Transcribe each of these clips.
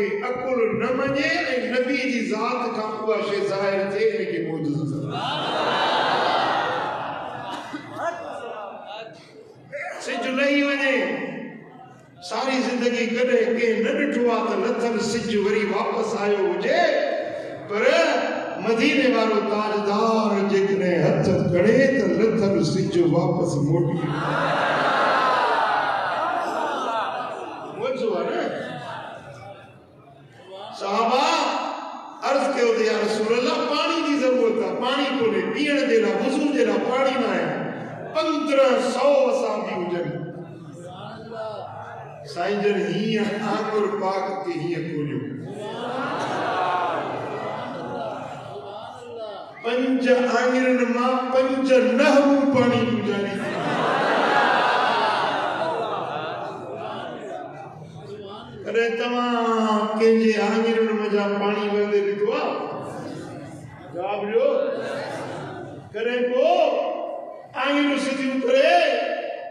کے عقل نہ منے نبی جی ذات کا ہوا شے ظاہر تھے کہ معجزہ سج لئی ونے ساری زندگی کڈے کے نہ ڈٹھو تو لٿل سج وری واپس آيو ہوجي پر مدینے وارو تاجدار جکنے ہتھ کڑے تو لٿل سج واپس موٹی صحابہ عرض کے ہوتے یا رسول اللہ پانی دی ضرورت ہے پانی کو لے پیڑ دینا وضو دینا پانی نہ ہے 1500 صحابی ہوجن سائنجر ہی آنکر پاک کے ہی کھولیو 5 آنگرن ماں 5 نہروں پانی کو جاری کرے تمام کنجے آنگرن مجا پانی بندے لکھوا جواب جو کرے کو آنگرن سدیو کرے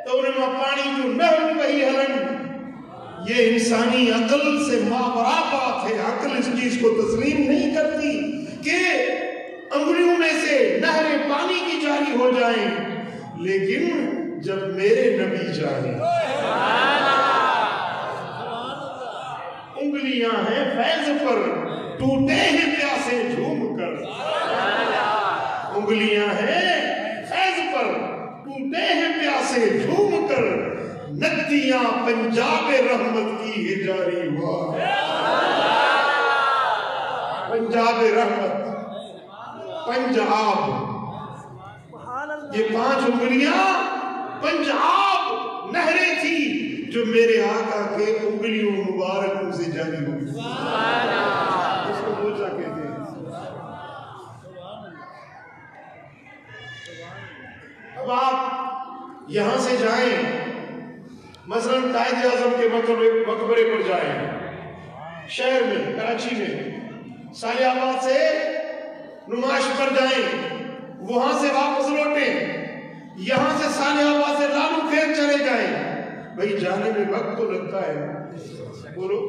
تو انہیں ماں پانی جو نہر وہی ہلن یہ انسانی عقل سے ماورا بات ہے عقل اس چیز کو تسلیم نہیں کرتی کہ انگلیوں میں سے نہر پانی کی جاری ہو جائیں لیکن جب میرے نبی چاہیں انگلیاں ہیں فیض پر ٹوٹے ہیں پیاسے جھوم کر انگلیاں ہیں فیض پر ٹوٹے ہیں پیاسے جھوم کر ندیاں پنجاب رحمت کی ہے جاری ہوا پنجاب رحمت پنجاب یہ 5 انگلیاں پنجاب نہریں تھی جو میرے آقا کے انگلیوں مبارکوں سے جاری ہو اس کو موجزہ کہتے ہیں اب آپ یہاں سے جائیں مثلا قائد اعظم کے مقبرے پر جائیں شہر میں کراچی میں صالح آباد سے نمائش پر جائیں وہاں سے واپس لوٹیں یہاں سے صالح آباد سے لالو کھیت چلے جائیں بھئی جانے میں وقت تو لگتا ہے بولو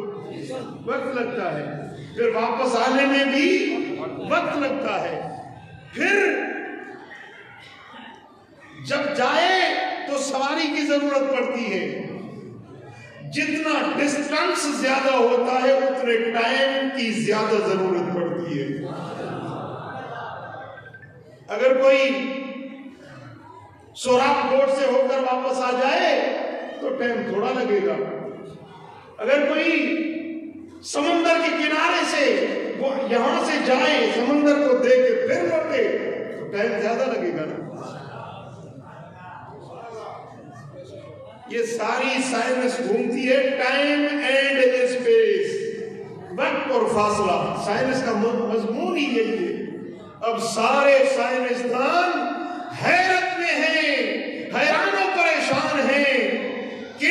وقت لگتا ہے پھر واپس آنے میں بھی وقت لگتا ہے پھر جب جائے تو سواری کی ضرورت پڑتی ہے جتنا ڈسٹنس زیادہ ہوتا ہے اتنے ٹائم کی زیادہ ضرورت پڑتی ہے اگر کوئی سوراخ روڈ سے ہو کر واپس آ جائے تو ٹائم تھوڑا لگے گا اگر کوئی سمندر کے کنارے سے وہ یہاں سے جائے سمندر کو دیکھے پھر لوٹے تو ٹائم زیادہ لگے گا نا یہ ساری سائنس گھومتی ہے ٹائم اینڈ اسپیس وقت اور فاصلہ سائنس کا مضمون ہی یہی ہے اب سارے سائنسدان حیرت میں ہیں حیران و پریشان ہیں کہ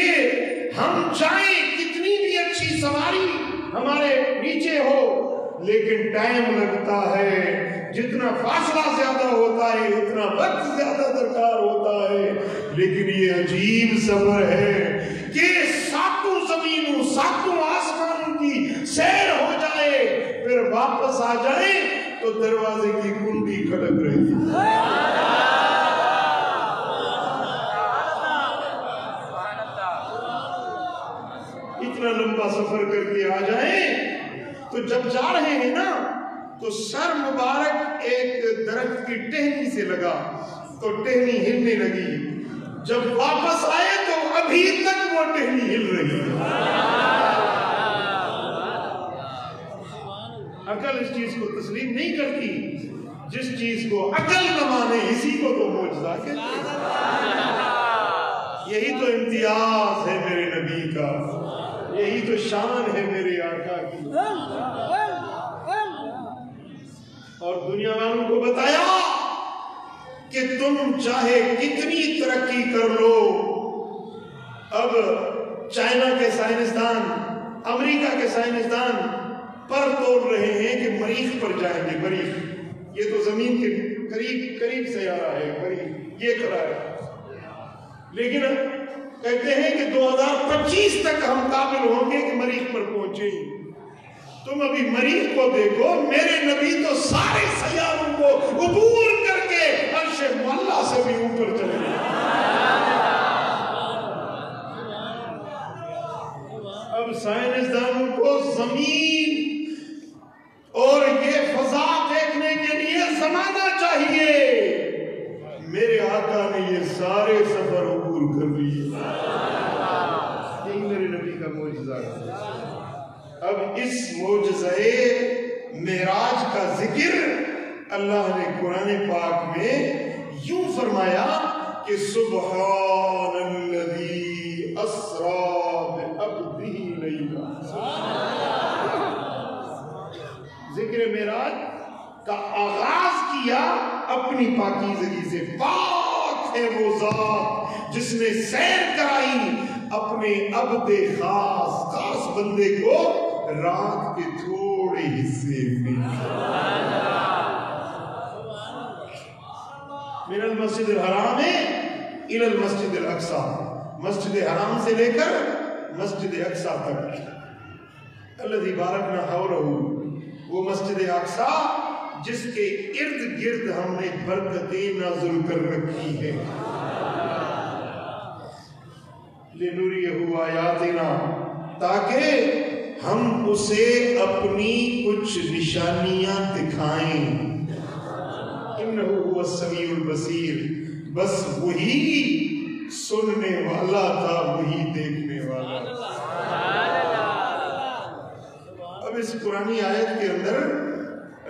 ہم چاہیں کتنی بھی اچھی سواری ہمارے نیچے ہو لیکن ٹائم لگتا ہے جتنا فاصلہ زیادہ ہوتا ہے اتنا وقت زیادہ درکار ہوتا ہے لیکن یہ عجیب سفر ہے کہ 7 زمینوں 7 آسمانوں کی سیر ہو جائے پھر واپس آ جائے تو دروازے کی کنڈی کھٹک رہی ہے اتنا لمبا سفر کر کے آ جائیں تو جب جا رہے ہیں نا تو سر مبارک ایک درخت کی ٹہنی سے لگا تو ٹہنی ہلنے لگی جب واپس آئے تو ابھی تک وہ ٹہنی ہل رہی ہے عقل اس چیز کو تسلیم نہیں کرتی جس چیز کو عقل نہ مانے اسی کو تو معجزہ کہتے ہیں یہی تو امتیاز ہے میرے نبی کا یہی تو شان ہے میرے آقا کی اور دنیا والوں کو بتایا کہ تم چاہے کتنی ترقی کر لو اب چائنا کے سائنسدان امریکہ کے سائنسدان پر توڑ رہے ہیں کہ مریخ پر جائیں گے مریخ یہ تو زمین کے قریب سیارہ ہے قریب یہ کھڑا ہے لیکن کہتے ہیں کہ 2025 تک ہم قابل ہوں گے کہ مریخ پر پہنچیں تم ابھی مریخ کو دیکھو، میرے نبی تو سارے سیاروں کو عبور کر کے عرش معلیٰ سے بھی اوپر چلے گئے۔ اب سائنسدانوں کو زمین اور یہ فضا دیکھنے کے لیے زمانہ چاہیے، میرے آقا نے یہ سارے سفر عبور کر لیے۔ یہی میرے نبی کا معجزہ ہے۔ اب اس معجزہ معراج کا ذکر اللہ نے قرآن پاک میں یوں فرمایا کہ سبحان الذی اسری بعبدہ لیلا۔ ذکر معراج کا آغاز کیا اپنی پاکیزگی سے۔ پاک ہے وہ ذات جس نے سیر کرائی اپنے عبد خاص بندے کو رات کے تھوڑے حصے میں۔ من المسجد الحرام الى المسجد الاقصی، مسجد حرام سے لے کر مسجد اقصی تک۔ الذی بارکنا حولہ، وہ مسجد اقصی جس کے ارد گرد ہم نے برکتیں نازل کر رکھی ہیں۔ لنریہ آیاتنا، تاکہ ہم اسے اپنی کچھ نشانیاں دکھائیں۔ انہ هو السمیع البصیر، بس وہی سننے والا تھا، وہی دیکھنے والا تھا۔ اب اس قرآنی آیت کے اندر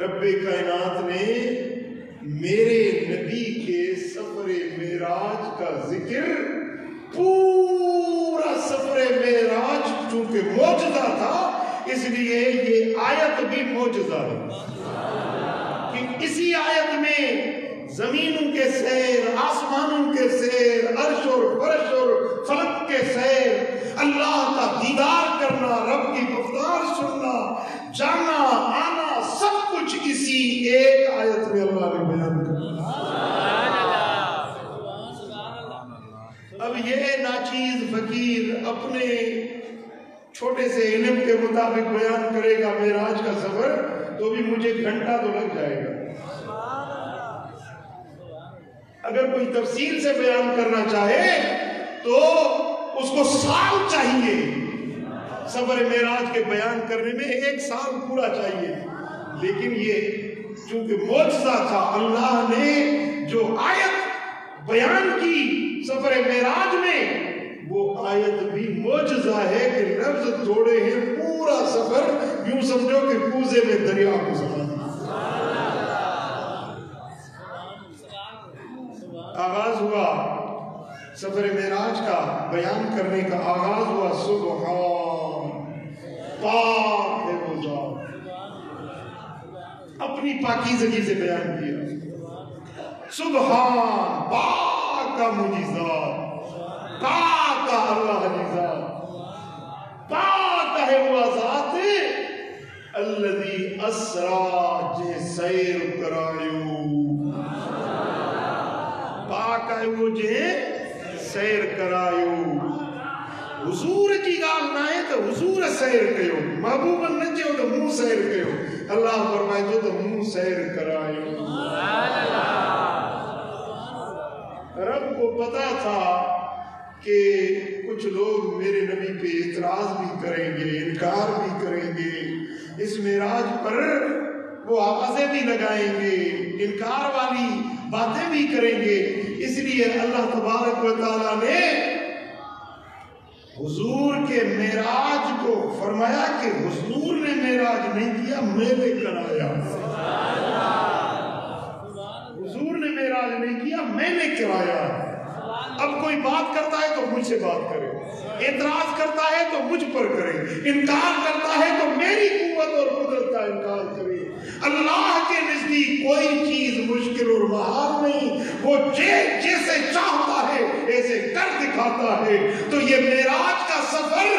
رب کائنات نے میرے نبی کے سفر معراج کا ذکر، پورا سفر معراج چونکہ معجزہ تھا اس لیے یہ آیت بھی معجزہ ہے، کہ اسی آیت میں زمینوں کے سیر، آسمانوں کے سیر، عرش اور فرش اور فلک کے سیر، اللہ کا دیدار کرنا، رب کی گفتار سننا، جانا آنا، سب کچھ اسی ایک آیت میں اللہ نے بیان کرنا۔ اب یہ ناچیز فقیر اپنے چھوٹے سے علم کے مطابق بیان کرے گا معراج کا سفر تو بھی مجھے گھنٹہ تو لگ جائے گا۔ اگر کوئی تفصیل سے بیان کرنا چاہے تو اس کو سال چاہیے، سفر معراج کے بیان کرنے میں 1 سال پورا چاہیے، لیکن یہ چونکہ معجزہ تھا، اللہ نے جو آیت بیان کی سفر معراج میں، وہ آیت بھی معجزہ ہے کہ لفظ تھوڑے ہیں، پورا سفر یوں سمجھو کہ کوزے میں دریا کو سمجھ۔ آغاز ہوا سفر معراج کا بیان کرنے کا، آغاز ہوا سبحان، پاک ہے وہ ذات، اپنی پاکیزگی سے بیان کیا۔ سبحان، پاک کا مجھی ذات، پاک کا اللہ کی ذات، پاک ہے وہ ذات الذی اسرا، جے سیر کرایو، پاک ہے وہ جے سیر کرایو۔ حضور کی گال نہ ہے تو حضور سیر کیو، محبوب نہ چاہو تو منہ سیر کیو، اللہ فرمائے جو تو منہ سیر کرایو۔ رب کو پتا تھا کہ کچھ لوگ میرے نبی پہ اعتراض بھی کریں گے، انکار بھی کریں گے، اس معراج پر وہ آوازیں بھی لگائیں گے، انکار والی باتیں بھی کریں گے، اس لیے اللہ تبارک و تعالیٰ نے حضور کے معراج کو فرمایا کہ حضور نے معراج نہیں کیا، میں نے کرایا۔ حضور نے معراج نہیں کیا، میں نے کرایا۔ اب کوئی بات کرتا ہے تو مجھ سے بات کرے، اعتراض کرتا ہے تو مجھ پر کرے، انکار کرتا ہے تو میری قوت اور قدرت کا انکار کرے۔ اللہ کے نزدیک کوئی چیز مشکل اور محال نہیں، وہ جیسے چاہتا ہے ایسے کر دکھاتا ہے۔ تو یہ معراج کا سفر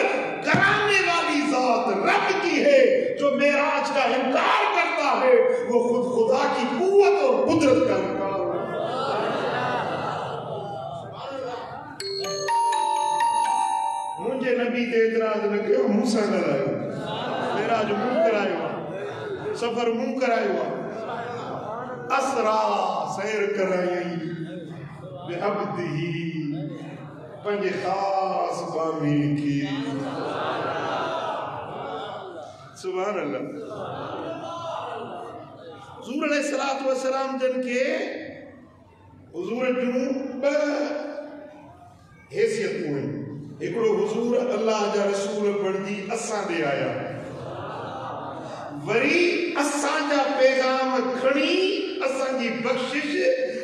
کرانے والی ذات رب کی ہے، جو معراج کا انکار کرتا ہے وہ خود خدا کی قوت اور قدرت کا انکار۔ مجھے نبی تے اعتراض نہ کیوں، موسیٰ نہ لائے، معراج منہ کرائے سفر منہ کرائے ہوا اسرا سیر کرائی بے عبدہی پنج خاص بامی کی سبحان اللہ حضور علیہ السلام جن کے حضور جنوں حیثیت ہوئے ایکڑو حضور اللہ جا رسول بڑھدی اساں دے آیا وری اساں جا پیغام کھڑی اساں جی بخشش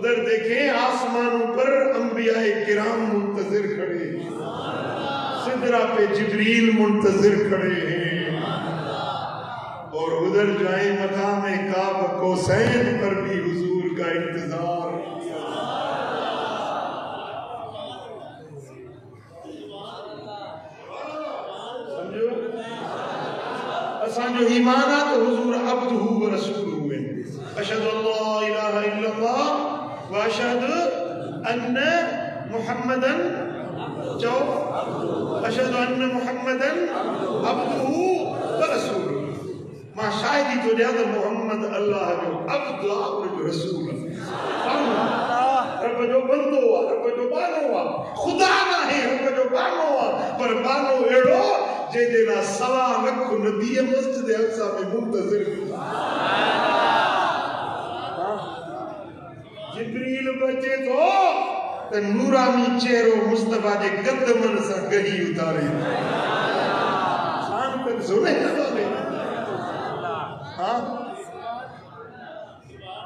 ادھر دیکھیں آسمانوں پر انبیاء کرام منتظر کھڑے ہیں، سدرہ پہ جبریل منتظر کھڑے ہیں، اور ادھر جائیں مقام قاب قوسین پر بھی حضور کا انتظار۔ سمجھو اساں جو ایمان آ تو حضور عبدہ و رسول ہوئے، اشہد اللہ الہ الا اللہ و اشہد ان محمدن جو اشہد ان محمدن عبدہ و رسول، ماں شاہدی تو جاتا محمد اللہ جو عبد اور جو رسول رب جو بندو ہوا، رب جو بانو ہوا، خدا نہ ہے رب جو بانو ہوا، پر بانو ایڑو جے دینا سوا لکھ نبی مسجد اقصی میں منتظر جبریل بچے تو نورانی چہرو مصطفیٰ جے قدمن سا گہی اتارے سان تک سنے نہ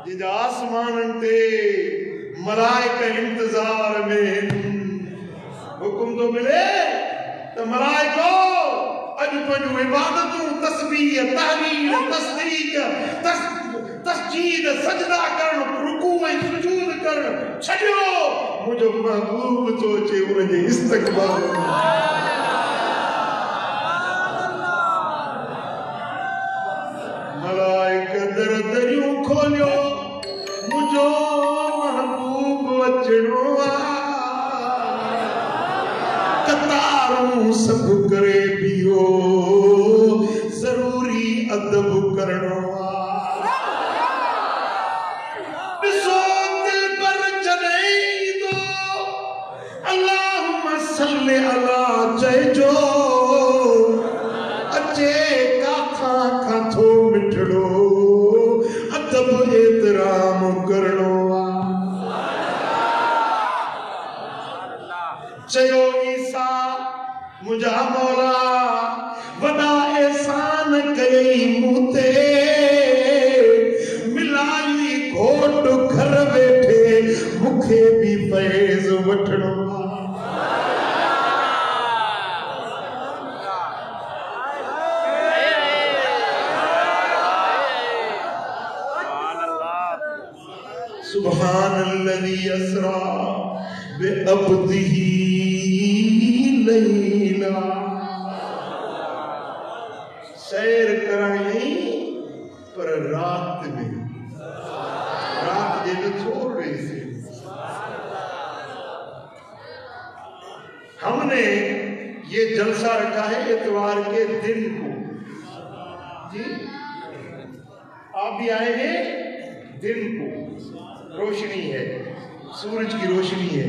جد آسمان انتے ملائکہ انتظار میں حکم تو ملے تو ملائکہ اج پنجو عبادتوں تسبیح تحلیل تصدیق تسجید سجدہ کرن رکوع سجود کرن چھڑیو مجھو محبوب تو چے انہیں استقبال ملائکہ در دریوں کھولیو مجھو محبوب وچڑو قطاروں سب کرے بیو ضروری ادب کرنو بسو دل پر جنائی دو اللہم صلی اللہ چاہے جو اچھے کاتھا کھاتھو مٹھڑو ادب احترام کرنو چیو عیسیٰ مجھا مولا ودا احسان کئی موتے ملائی گھوٹ گھر بیٹھے مکھے بھی فیض وٹھڑو سبحان الذي اسرا بعبده لیلا سیر کرائیں پر رات میں رات یہ چھوڑ رہی سے ہم نے یہ جلسہ رکھا ہے اتوار کے دن کو جی آپ بھی آئے ہیں دن کو روشنی ہے سورج کی روشنی ہے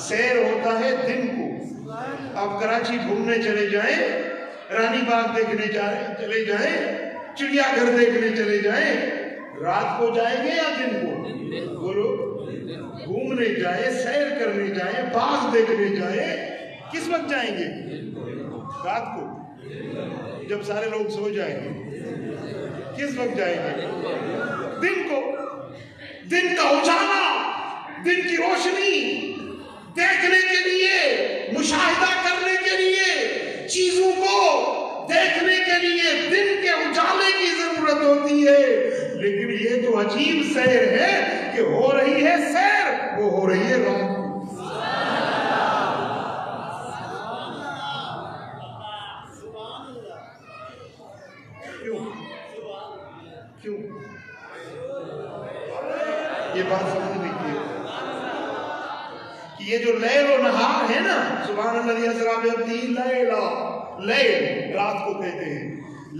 سیر ہوتا ہے دن کو آپ کراچی گھومنے چلے جائیں رانی باغ دیکھنے چلے جائیں چڑیا گھر دیکھنے چلے جائیں رات کو جائیں گے یا دن کو بولو گھومنے جائیں سیر کرنے جائیں باغ دیکھنے جائیں کس وقت جائیں گے رات کو جب سارے لوگ سو جائیں گے کس وقت جائیں گے دن کو دن کا اجالا دن کی روشنی دیکھنے کے لیے مشاہدہ کرنے کے لیے چیزوں کو دیکھنے کے لیے دن کے اجالے کی ضرورت ہوتی ہے لیکن یہ تو عجیب سیر ہے کہ ہو رہی ہے سیر وہ ہو رہی ہے رات کیوں یہ بات سمجھنے کی کہ یہ جو لیل و نہار ہے نا سبحان اللہ اسرا بعبدہ لیلا لیل رات کو کہتے ہیں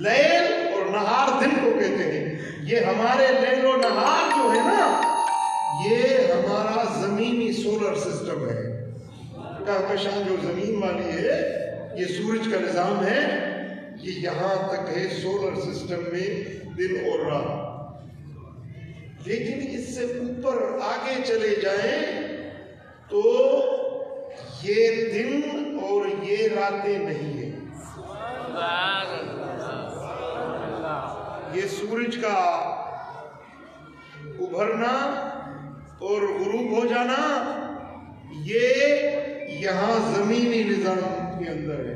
لیل اور نہار دن کو کہتے ہیں یہ ہمارے لیل و نہار جو ہے نا یہ ہمارا زمینی سولر سسٹم ہے کہکشاں جو زمین والی ہے یہ سورج کا نظام ہے یہ یہاں تک ہے سولر سسٹم میں دن اور رات لیکن اس سے اوپر آگے چلے جائیں تو یہ دن اور یہ راتیں نہیں ہیں یہ سورج کا ابھرنا اور غروب ہو جانا یہ یہاں زمینی نظام کے اندر ہے.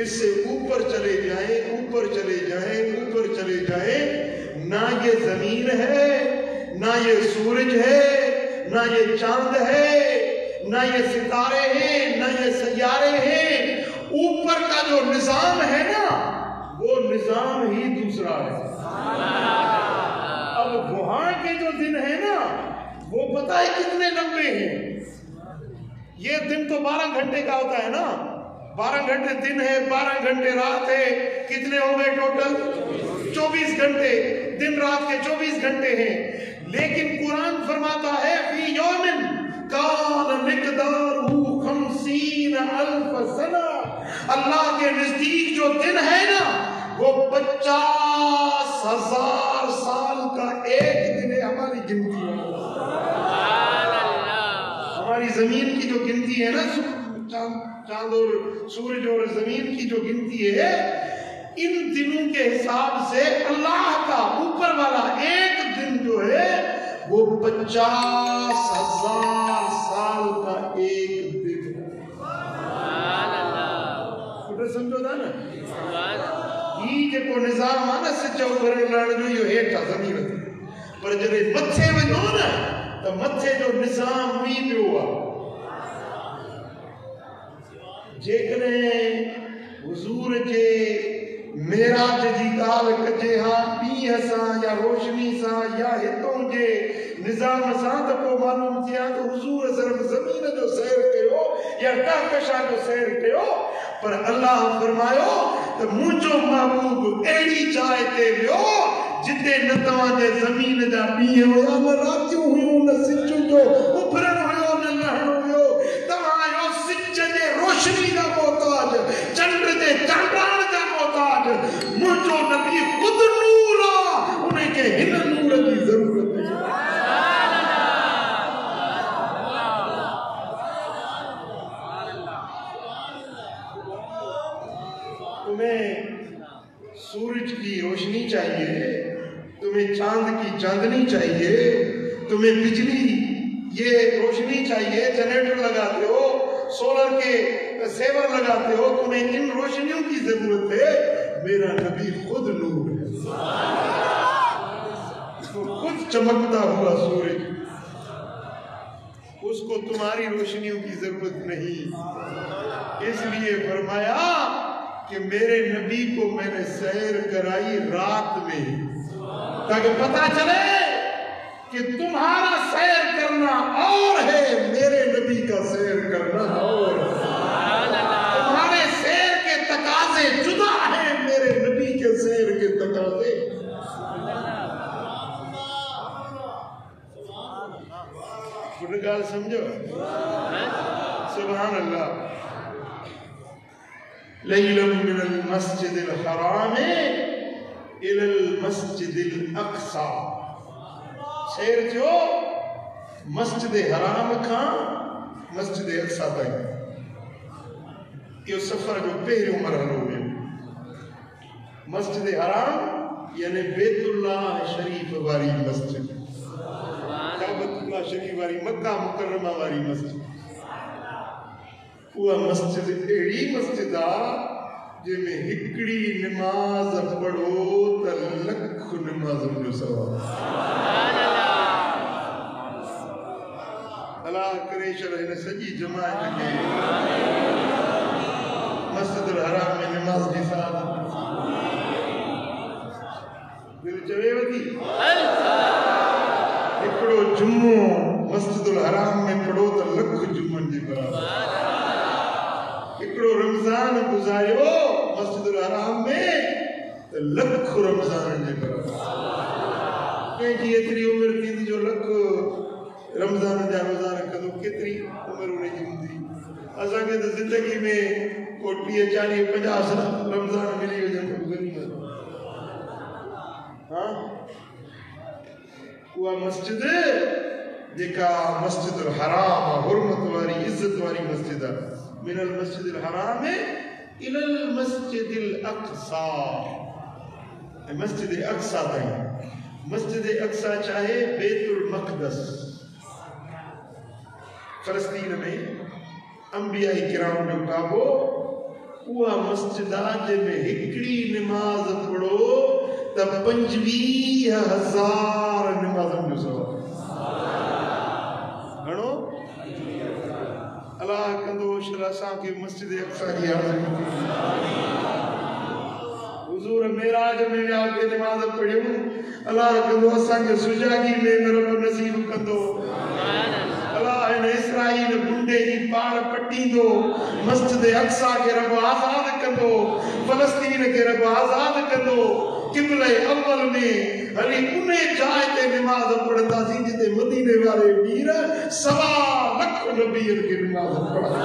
اس سے اوپر چلے جائیں اوپر چلے جائیں اوپر چلے جائیں، نہ یہ زمین ہے نہ یہ سورج ہے نہ یہ چاند ہے نہ یہ ستارے ہیں نہ یہ سیارے ہیں. اوپر کا جو نظام ہے نا وہ نظام ہی دوسرا ہے. اب وہاں کے جو دن ہے نا وہ پتہ ہے کتنے لمبے ہیں. یہ دن تو 12 گھنٹے کا ہوتا ہے نا، 12 گھنٹے دن ہے 12 گھنٹے رات ہے. کتنے ہو گئے ٹوٹل؟ 24 گھنٹے. دن رات کے 24 گھنٹے ہیں. لیکن قرآن فرماتا ہے فی یومن کان مقدارہ 50,000 سنہ. اللہ کے نزدیک جو دن ہے نا وہ 50,000 سال کا ایک دن ہے. ہماری گنتی ہے، ہماری زمین کی جو گنتی ہے نا، چاند اور سورج اور زمین کی جو گنتی ہے، ان دنوں کے حساب سے اللہ کا اوپر والا ایک دن جو ہے وہ 50,000 سال کا ایک دن ہے. سمجھو تھا نا یہ جو نظام آنا سچا اوپر لڑ جو یہ ہیٹا زمین تھی، پر جب متھے میں نو نا تو متھے جو نظام ہوئی بھی ہوا. جیکنے حضور جے معراج جی گال کجے ہاں پی ہساں یا روشنی ساں یا ہتوں جے نظام ساں تو کو معلوم تھیا تو حضور صرف زمین جو سیر کیو یا کہکشاں جو سیر کیو. پر اللہ فرمایو تو مجھو محبوب ایڑی چاہے تے ویو جتے نتوان جے زمین جا پیئے ہویا نہ راتیوں ہوئیوں نہ سچوں جو اپھرن ہوئیوں نہ لہن ہوئیوں. تمہایو سچ جے روشنی دا محتاج، چندر جے چاندران دا محتاج. مجھو نبی خود نورا، انہیں کے ہن نور کی ضرورت ہے. تمہیں سورج کی روشنی چاہیے، تمہیں چاند کی چاندنی چاہیے، تمہیں بجلی یہ روشنی چاہیے. جنریٹر لگاتے ہو، سولر کے سیور لگاتے ہو، تمہیں ان روشنیوں کی ضرورت ہے. میرا نبی خود نور ہے، خود چمکتا ہوا سورج. اس کو تمہاری روشنیوں کی ضرورت نہیں. اس لیے فرمایا کہ میرے نبی کو میں نے سیر کرائی رات میں تاکہ پتہ چلے کہ تمہارا سیر کرنا اور ہے، میرے نبی کا سیر کرنا اور ہے. تمہارے سیر کے تقاضے جدا ہیں، میرے نبی کے سیر کے تقاضے. گال سمجھو، سبحان اللہ. لیلا من المسجد الحرام الى المسجد الاقصى. سیر جو مسجد حرام کھاں مسجد اقصى تائیں. یہ سفر جو پہلے مرحلہ ہوئے. مسجد حرام یعنی بیت اللہ شریف واری مسجد، کعبۃ اللہ شریف واری مکہ مکرمہ واری مسجد. وہ مسجد ایڑی مسجد آ جے میں ہکڑی نماز پڑھو تا لکھ نمازوں جو ثواب. اللہ کرے شرح نے سجی جماعت کے مسجد الحرام میں نماز کی سعادت دل چوے وتی. ہکڑو جمعوں مسجد الحرام میں پڑھو تا لکھ جمعن جی برابر. ہکڑو رمضان گزاریو مسجد الحرام میں تو لکھ رمضان جے برابر. کہیں اتری عمر تھی جو لکھ رمضان جا روزانہ کدو کتری عمر انہیں جی ہوندی. اساں کے تو زندگی میں کوٹی 40-50 سال رمضان ملی ہو جائے تو غنیمت. ہاں وہ مسجد جکا مسجد الحرام حرمت واری عزت واری مسجد من المسجد الحرام الى المسجد الاقصى. مسجد اقصى تائیں. مسجد اقصى چاہے بیت المقدس فلسطین میں انبیاء کرام جو کعبو وہ مسجدہ جے میں ہکڑی نماز پڑھو تا 25,000 نمازن جو سوا گھنو اللہ کندو شراساں کے مسجد اقصی کی حاضر حضور معراج میں جا کے نماز پڑھوں اللہ کندو اساں کے سجاگی میں رب نصیب کندو اللہ ان اسرائیل گنڈے جی پار پٹی دو مسجد اقصی کے رب آزاد کندو فلسطین کے رب آزاد کندو قبلہ اول میں علی انہیں جائے تے نماز پڑھتا سی جتے مدینے والے میر 1.25 لاکھ نبی ان کے نماز پڑھتا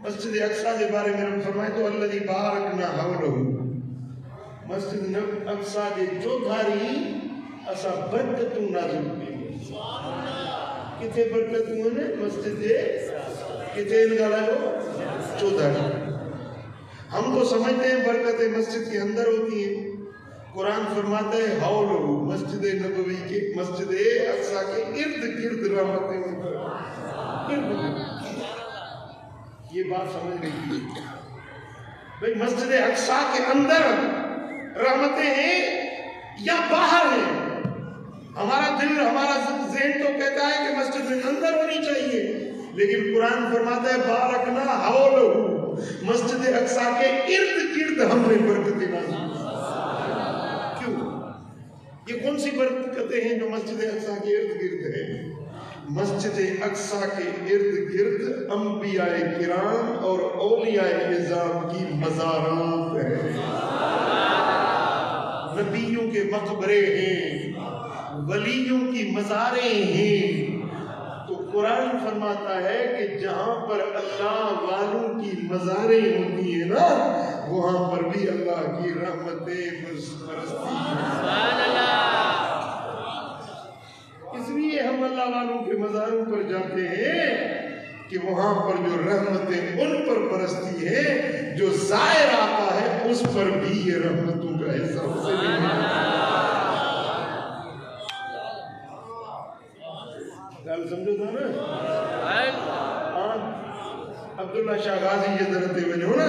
مسجد اقصی کے بارے میں ہم فرمائے تو الذی بارکنا حولہ مسجد اقصی کے جو دھاری اسا برکتوں نازل کی کتے برکتوں نے مسجد کتے انگالا جو چودھاری ہم تو سمجھتے ہیں برکت مسجد کے اندر ہوتی ہے قرآن فرماتا ہے حولہ مسجد نبوی کے مسجد اقصی کے ارد گرد رحمتیں یہ بات سمجھ رہی ہے بھئی مسجد اقصی کے اندر رحمتیں ہیں یا باہر ہیں ہمارا دل ہمارا ذہن تو کہتا ہے کہ مسجد میں اندر ہونی چاہیے لیکن قرآن فرماتا ہے بارکنا حولہ مسجد اقصی کے ارد گرد ہم نے برکتیں نازل کیوں یہ کون سی برکتیں ہیں جو مسجد اقصی کے ارد گرد ہیں مسجد اقصی کے ارد گرد انبیاء کرام اور اولیاء اعظام کی مزارات ہیں نبیوں کے مقبرے ہیں ولیوں کی مزاریں ہیں تو قرآن فرماتا ہے کہ جہاں پر اللہ والوں کی مزاریں ہوتی ہیں نا وہاں پر بھی اللہ کی رحمتیں برستی ہیں اس لیے ہم اللہ والوں کے مزاروں پر جاتے ہیں کہ وہاں پر جو رحمتیں ان پر برستی ہیں جو زائر آتا ہے اس پر بھی یہ رحمتوں کا حصہ اسے بھی گل سمجھو تھا نا عبداللہ شاہ غازی یہ درتے وجہ نا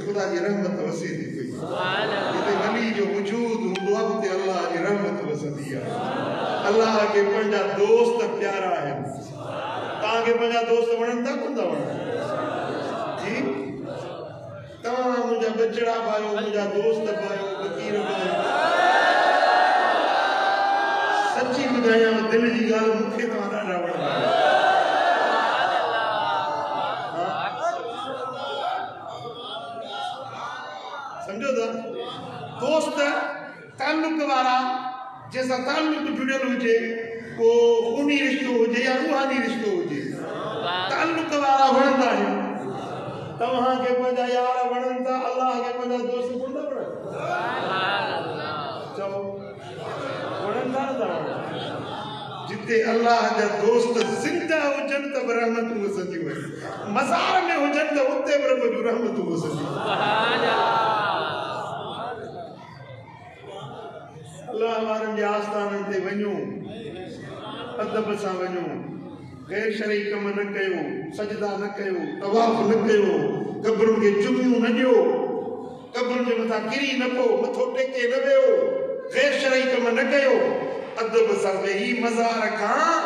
خدا کی رحمت وسیع دی کوئی یہ ولی جو وجود ہوں وقت اللہ کی رحمت وسیع اللہ کے پنجا دوست پیارا ہے تاں کے پنجا دوست بڑھن تک ہوں دا جی تمام مجھا بچڑا بھائیو مجھا دوست بھائیو وکیر بھائیو سچی بدھایا دل جی گال مکھے تمہارا راوڑ سمجھو دا دوست تعلق وارا جیسا تعلق جڑل ہوجے کو خونی رشتہ ہوجے یا روحانی رشتہ ہوجے تعلق وارا بڑھتا ہے تو وہاں کے پنجا یارا بڑھتا اللہ کے پنجا دوست بڑھتا چاہو بڑھتا دا جتے اللہ جا دوست زندہ ہو جنت برحمت ہو سجی ہوئے مزار میں ہو جنت ہوتے برحمت رحمت ہو سجی اللہ ہمارے جے آستانن تے ونیو ادب سان ونیو غیر شرعی کم نہ کیو سجدہ نہ کیو طواف نہ کیو قبرن کے چمیوں نہ دیو قبرن کے متھا گری نہ پو متھو ٹیکے نہ ویو غیر شرعی کم نہ کیو ادب سان وہی مزار کھان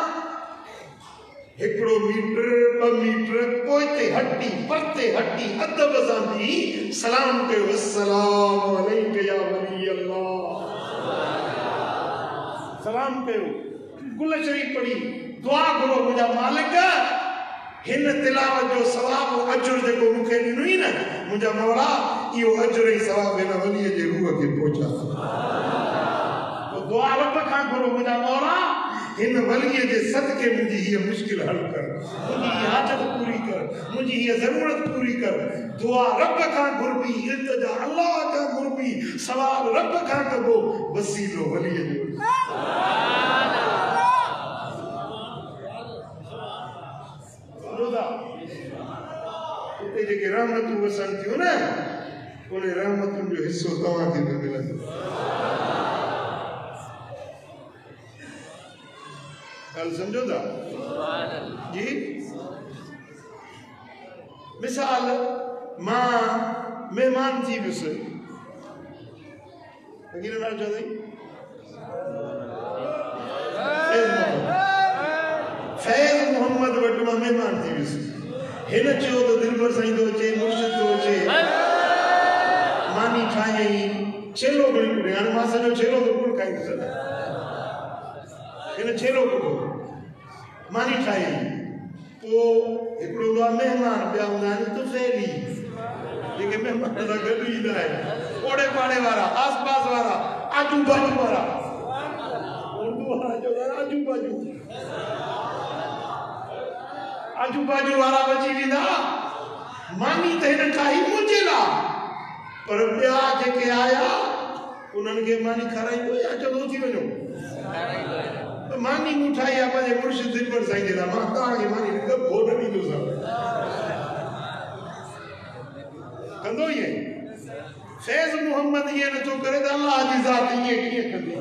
ہکڑو میٹر ب میٹر کوئی تے ہٹی پرتے ہٹی ادب سان بھی سلام کیو السلام علیک یا ولی اللہ سلام کہو گل شریف پڑھی دعا کرو مجھا مالک ہن تلاوت جو ثواب و اجر دے کو مکھے نہیں نا مجھا مولا یہ اجر ہی ثواب ہے نا ولی جے روح کے پہنچا تو دعا رب کھان کرو مجھا مولا ہن ولی جے صدقے مجھے یہ مشکل حل کر مجھے یہ حاجت پوری کر مجھے یہ ضرورت پوری کر دعا رب کھان گربی التجا اللہ کا گربی ثواب رب کھان کرو وسیلو ولی جے تے جے رحمتوں وسن تھیو نا انہیں رحمتوں جو حصو تواں کے ملندو گل سمجھو دا جی مثال ماں مہمان تھی بس فقیر نال چاہتا ہی فیض محمد وٹ ماں مہمان تھی بس ہن چیو تو دل پر سائیں دو چے مرشد دو چے مانی ٹھائیں ہی چھلو گل ریان ماں سجو چھلو تو کل کھائیں سجا ہن چھلو کو مانی ٹھائیں ہی تو ایکڑو دعا مہمان پیا ہوں تو فیلی لیکن مہمان دا گھر ہی دا ہے اوڑے پاڑے وارا آس پاس وارا آجو باجو وارا اردو وارا جو دا آجو باجو آجو باجو وارا بچی ویندا مانی تے ہن ٹھائی مجھے لا پر ٻیا جيڪي آيا انهن کي ماني کارائي يا چلو ٿي وڃو ماني مٺائي آ پنهنجي مرشد دل پر سائين جي مان تان کي ماني کب بوڏ ڏيندو سا ڪندو ئي فیض محمد یہ نٿو ڪري ته الله جي ذات ائين ڪيئن ڪندي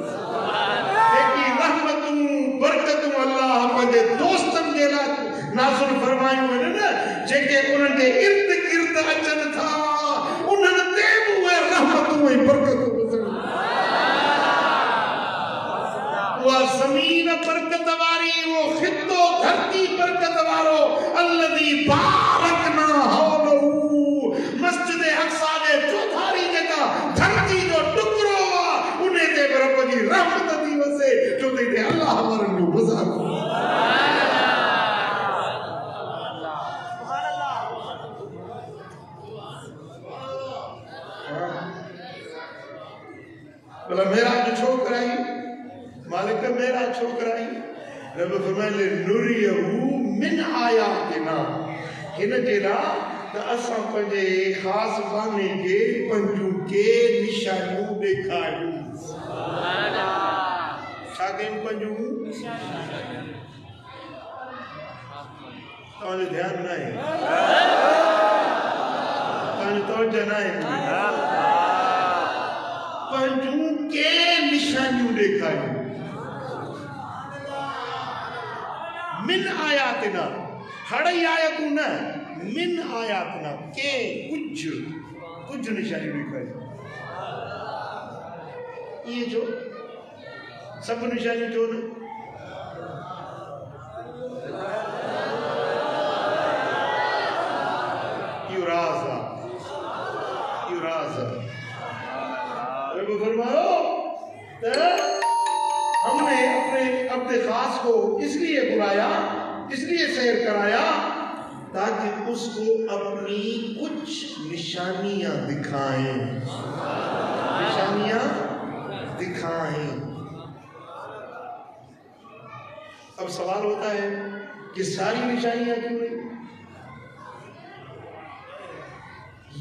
لیکن رحمتون برڪتون الله پنهنجي دوستن جي لاءِ نازل فرمايون آهن جيڪي انهن جي ارد گرد اچن ٿا انهن تي به رحمتون ۽ برڪتون گذرن وہ زمین برکت واری وہ خطو دھرتی برکت وارو الذي بارکنا حوله مسجد اقصی دے چوتھاری جگہ دھرتی جو ٹکرو انہیں دے رب جی رحمت دی وسے جو دے اللہ ہمارن جو مزاق بلا میرا جو چھوکرائی مالک میرا چھوکرائی رب فرمائے لے نُرِيَهُ من آیاتنا ہن جیڑا تا اساں پنجے خاص بانے کے پنجوں کے نشانیوں دکھائیوں سبحان اللہ شاگن پنجوں تانے دھیان نہ ہے تانے توجہ نہ ہے پنجوں کے نشانیوں دکھائیوں من آیاتنا ہڑی آیتوں نہ من آیاتنا کے کچھ نشانی دکھائی یہ جو سب نشانی جو نا یورازا رب فرماؤ ہم نے اپنے عبد خاص کو اس لیے بلایا اس لیے سیر کرایا تاکہ اس کو اپنی کچھ نشانیاں دکھائیں اب سوال ہوتا ہے کہ ساری نشانیاں کیوں نہیں؟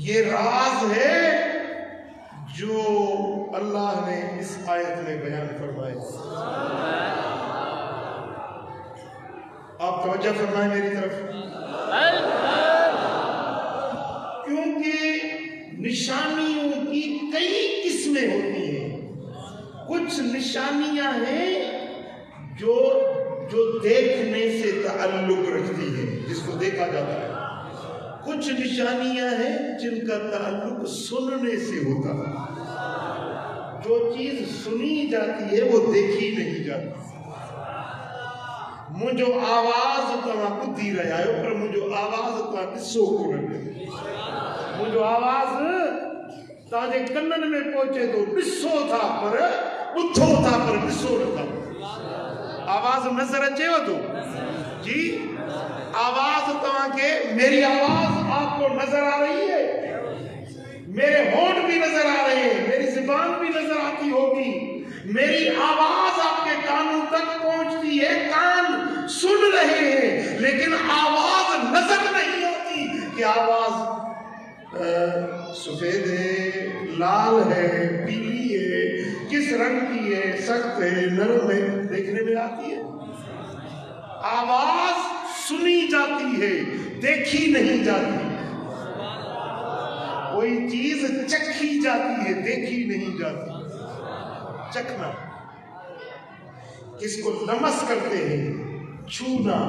یہ راز ہے جو اللہ نے اس آیت میں بیان فرمائے. آپ توجہ فرمائیں میری طرف, کیونکہ نشانیوں کی کئی قسمیں ہوتی ہیں. کچھ نشانیاں ہیں جو دیکھنے سے تعلق رکھتی ہیں, جس کو دیکھا جاتا ہے. کچھ نشانیاں ہیں جن کا تعلق سننے سے ہوتا ہے. جو چیز سنی جاتی ہے وہ دیکھی نہیں جاتی. مجھو آواز تمہاں کو دی رہا ہے پر مجھو آواز تمہاں کسو کو رہے. مجھو آواز تاجے کنن میں پہنچے تو بسو تھا پر اتھو تھا پر بسو نہ تھا. آواز نظر اچھے ہو تو جی, آواز تمہاں کے, میری آواز آپ کو نظر آ رہی ہے, میرے ہونٹ بھی نظر آ رہے ہیں, میری زبان بھی نظر آتی ہوگی, میری آواز آپ کے کانوں تک پہنچتی ہے, کان سن رہے ہیں, لیکن آواز نظر نہیں آتی کہ آواز سفید ہے, لال ہے, پیلی ہے, کس رنگ کی ہے, سخت ہے, نرم ہے, دیکھنے میں آتی ہے. آواز سنی جاتی ہے, دیکھی نہیں جاتی. کوئی چیز چکھی جاتی ہے, دیکھی نہیں جاتی. چکھنا کس کو لمس کرتے ہیں, چھونا.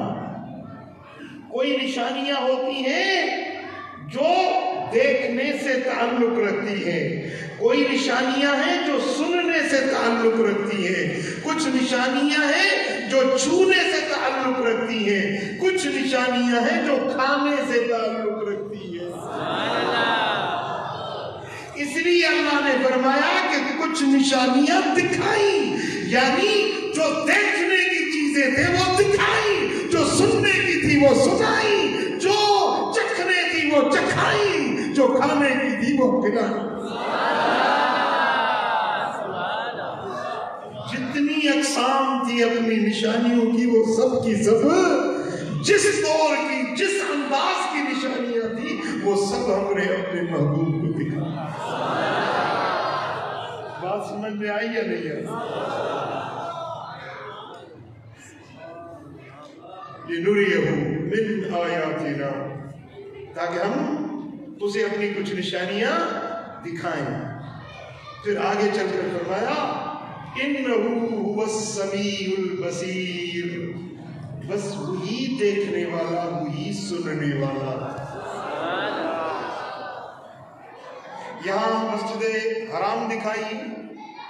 کوئی نشانیاں ہوتی ہیں جو دیکھنے سے تعلق رکھتی ہیں، کوئی نشانیاں ہیں جو سننے سے تعلق رکھتی ہیں، کچھ نشانیاں ہیں جو چھونے سے تعلق رکھتی ہیں، کچھ نشانیاں ہیں جو کھانے سے تعلق رکھتی ہیں. اس لیے اللہ نے فرمایا کہ کچھ نشانیاں دکھائیں، یعنی جو دیکھنے کی چیزیں تھے وہ دکھائیں، جو سننے کی تھی وہ سنائیں، جو چکھنے کی وہ چکھائیں، جو کھانے کی تھی وہ کھلائیں. جتنی اقسام تھی اپنی نشانیوں کی وہ سب کی سب جس دور کی جس انداز کی نشانیاں تھی وہ سب ہم نے اپنے محبوب کو دکھا. بات سمجھ میں آئی یا نہیں آئی؟ لِنُرِيَهُ مِنْ آیَاتِنَا، تاکہ ہم اسے اپنی کچھ نشانیاں دکھائیں. پھر آگے چل کر فرمایا إِنَّهُ هُوَ السَّمِيعُ الْبَصِيرُ، بس وہی دیکھنے والا، وہی سننے والا. یہاں مسجد حرام دکھائی،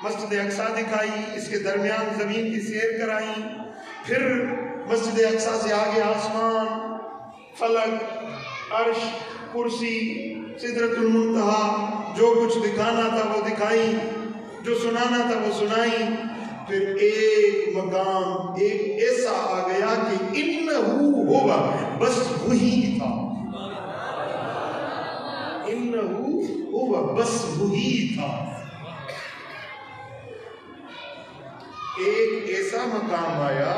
مسجد اقصیٰ دکھائی، اس کے درمیان زمین کی سیر کرائی، پھر مسجد اقصیٰ سے آگے آسمان، فلک، عرش، کرسی، سدرۃ المنتہا، جو کچھ دکھانا تھا وہ دکھائی، جو سنانا تھا وہ سنائی. پھر ایک مقام ایک ایسا آ گیا کہ انہو ہوگا، بس وہی تھا. انہو ہوگا، بس وہی تھا. ایک ایسا مقام آیا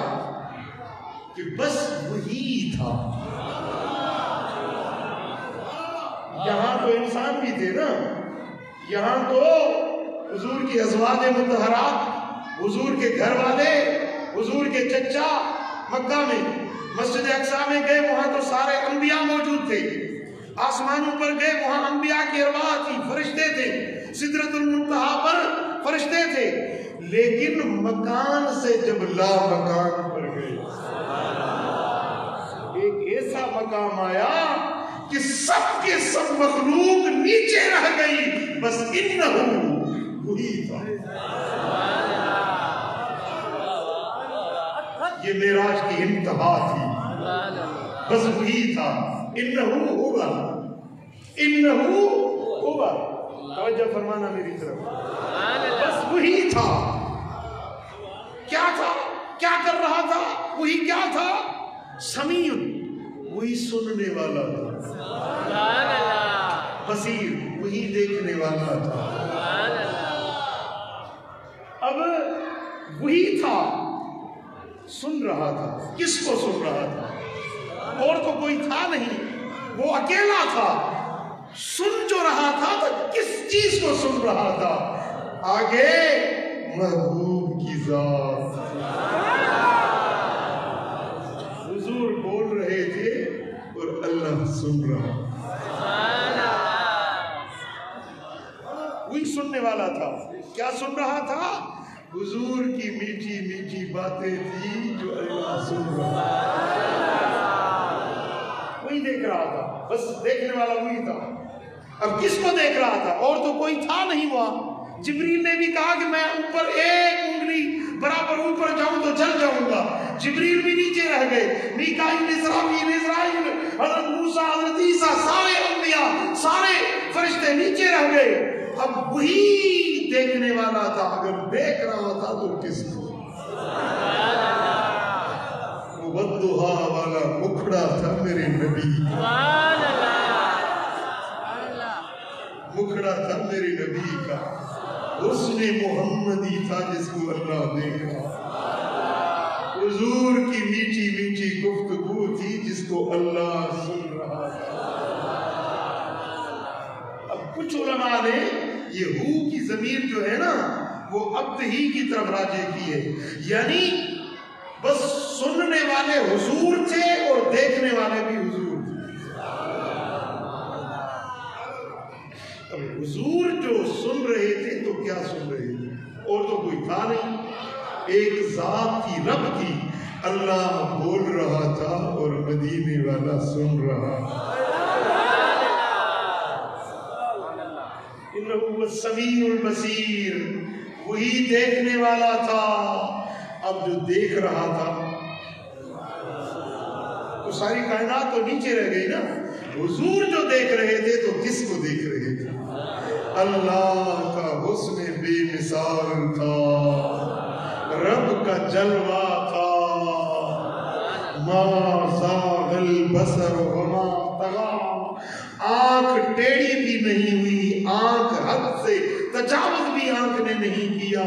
کہ بس وہی تھا. یہاں تو انسان بھی تھے نا، یہاں تو حضور کی ازواج مطہرات، حضور کے گھر والے، حضور کے چچا مکہ میں مسجد اقصیٰ میں گئے، وہاں تو سارے انبیاء موجود تھے. آسمانوں پر گئے، وہاں انبیاء کی ارواح تھی، فرشتے تھے. سدرۃ المنتہا پر فرشتے تھے. لیکن مکان سے جب لا مکان پر گئے، ایک ایسا مقام آیا کہ سب کے سب مخلوق نیچے رہ گئی، بس انہو وہی تھا. یہ معراج کی انتہا تھی، بس وہی تھا. انہو ہوگا، انہو ہوگا. توجہ فرمانا میری طرف. بس وہی تھا. کیا تھا؟ کیا کر رہا تھا؟ وہی کیا تھا؟ سمیع، وہی سننے والا تھا. بصیر، وہی دیکھنے والا تھا. اب وہی تھا، سن رہا تھا. کس کو سن رہا تھا؟ اور تو کوئی تھا نہیں، وہ اکیلا تھا. سن جو رہا تھا تو کس چیز کو سن رہا تھا؟ آگے محبوب کی ذات. حضور بول رہے تھے اور اللہ سن رہا. وہی سننے والا تھا. کیا سن رہا تھا؟ حضور کی میٹھی میٹھی باتیں تھی جو اللہ سن رہا. وہی دیکھ رہا تھا، بس دیکھنے والا وہی تھا. اب کس کو دیکھ رہا تھا؟ اور تو کوئی تھا نہیں وہاں. جبریل نے بھی کہا کہ میں اوپر ایک انگلی برابر اوپر جاؤں تو جل جاؤں گا. جبریل بھی نیچے رہ گئے. میکائیل، اسرافیل، عزرائیل، حضرت موسیٰ، حضرت عیسیٰ، سارے انبیاء، سارے فرشتے نیچے رہ گئے. اب وہی دیکھنے والا تھا. اگر دیکھ رہا تھا تو کس کو؟ ودھا والا مکھڑا تھا میرے نبی، مکھڑا تھا میرے نبی کا. حسن محمدی تھا جس کو اللہ دیکھ رہا. حضور کی میٹھی میٹھی گفتگو تھی جس کو اللہ سن رہا تھا. اب کچھ علماء نے یہ ہو کی ضمیر جو ہے نا وہ عبد ہی کی طرف راجع کی ہے، یعنی بس سننے والے حضور تھے اور دیکھنے والے بھی حضور تھے. اب حضور جو سن رہے تھے تو کیا سن رہے تھے؟ اور تو کوئی تھا نہیں. ایک ذات کی، رب کی اللہ بول رہا تھا اور مدینے والا سن رہا. انہو السمیع البصیر، وہی دیکھنے والا تھا. اب جو دیکھ رہا تھا تو ساری کائنات تو نیچے رہ گئی نا. حضور جو دیکھ رہے تھے تو کس کو دیکھ رہے تھے؟ اللہ کا حسن بے مثال تھا، رب کا جلوہ تھا. ما زاغ البصر وما طغى، آنکھ ٹیڑھی بھی نہیں ہوئی، آنکھ حد سے تجاوز بھی آنکھ نے نہیں کیا،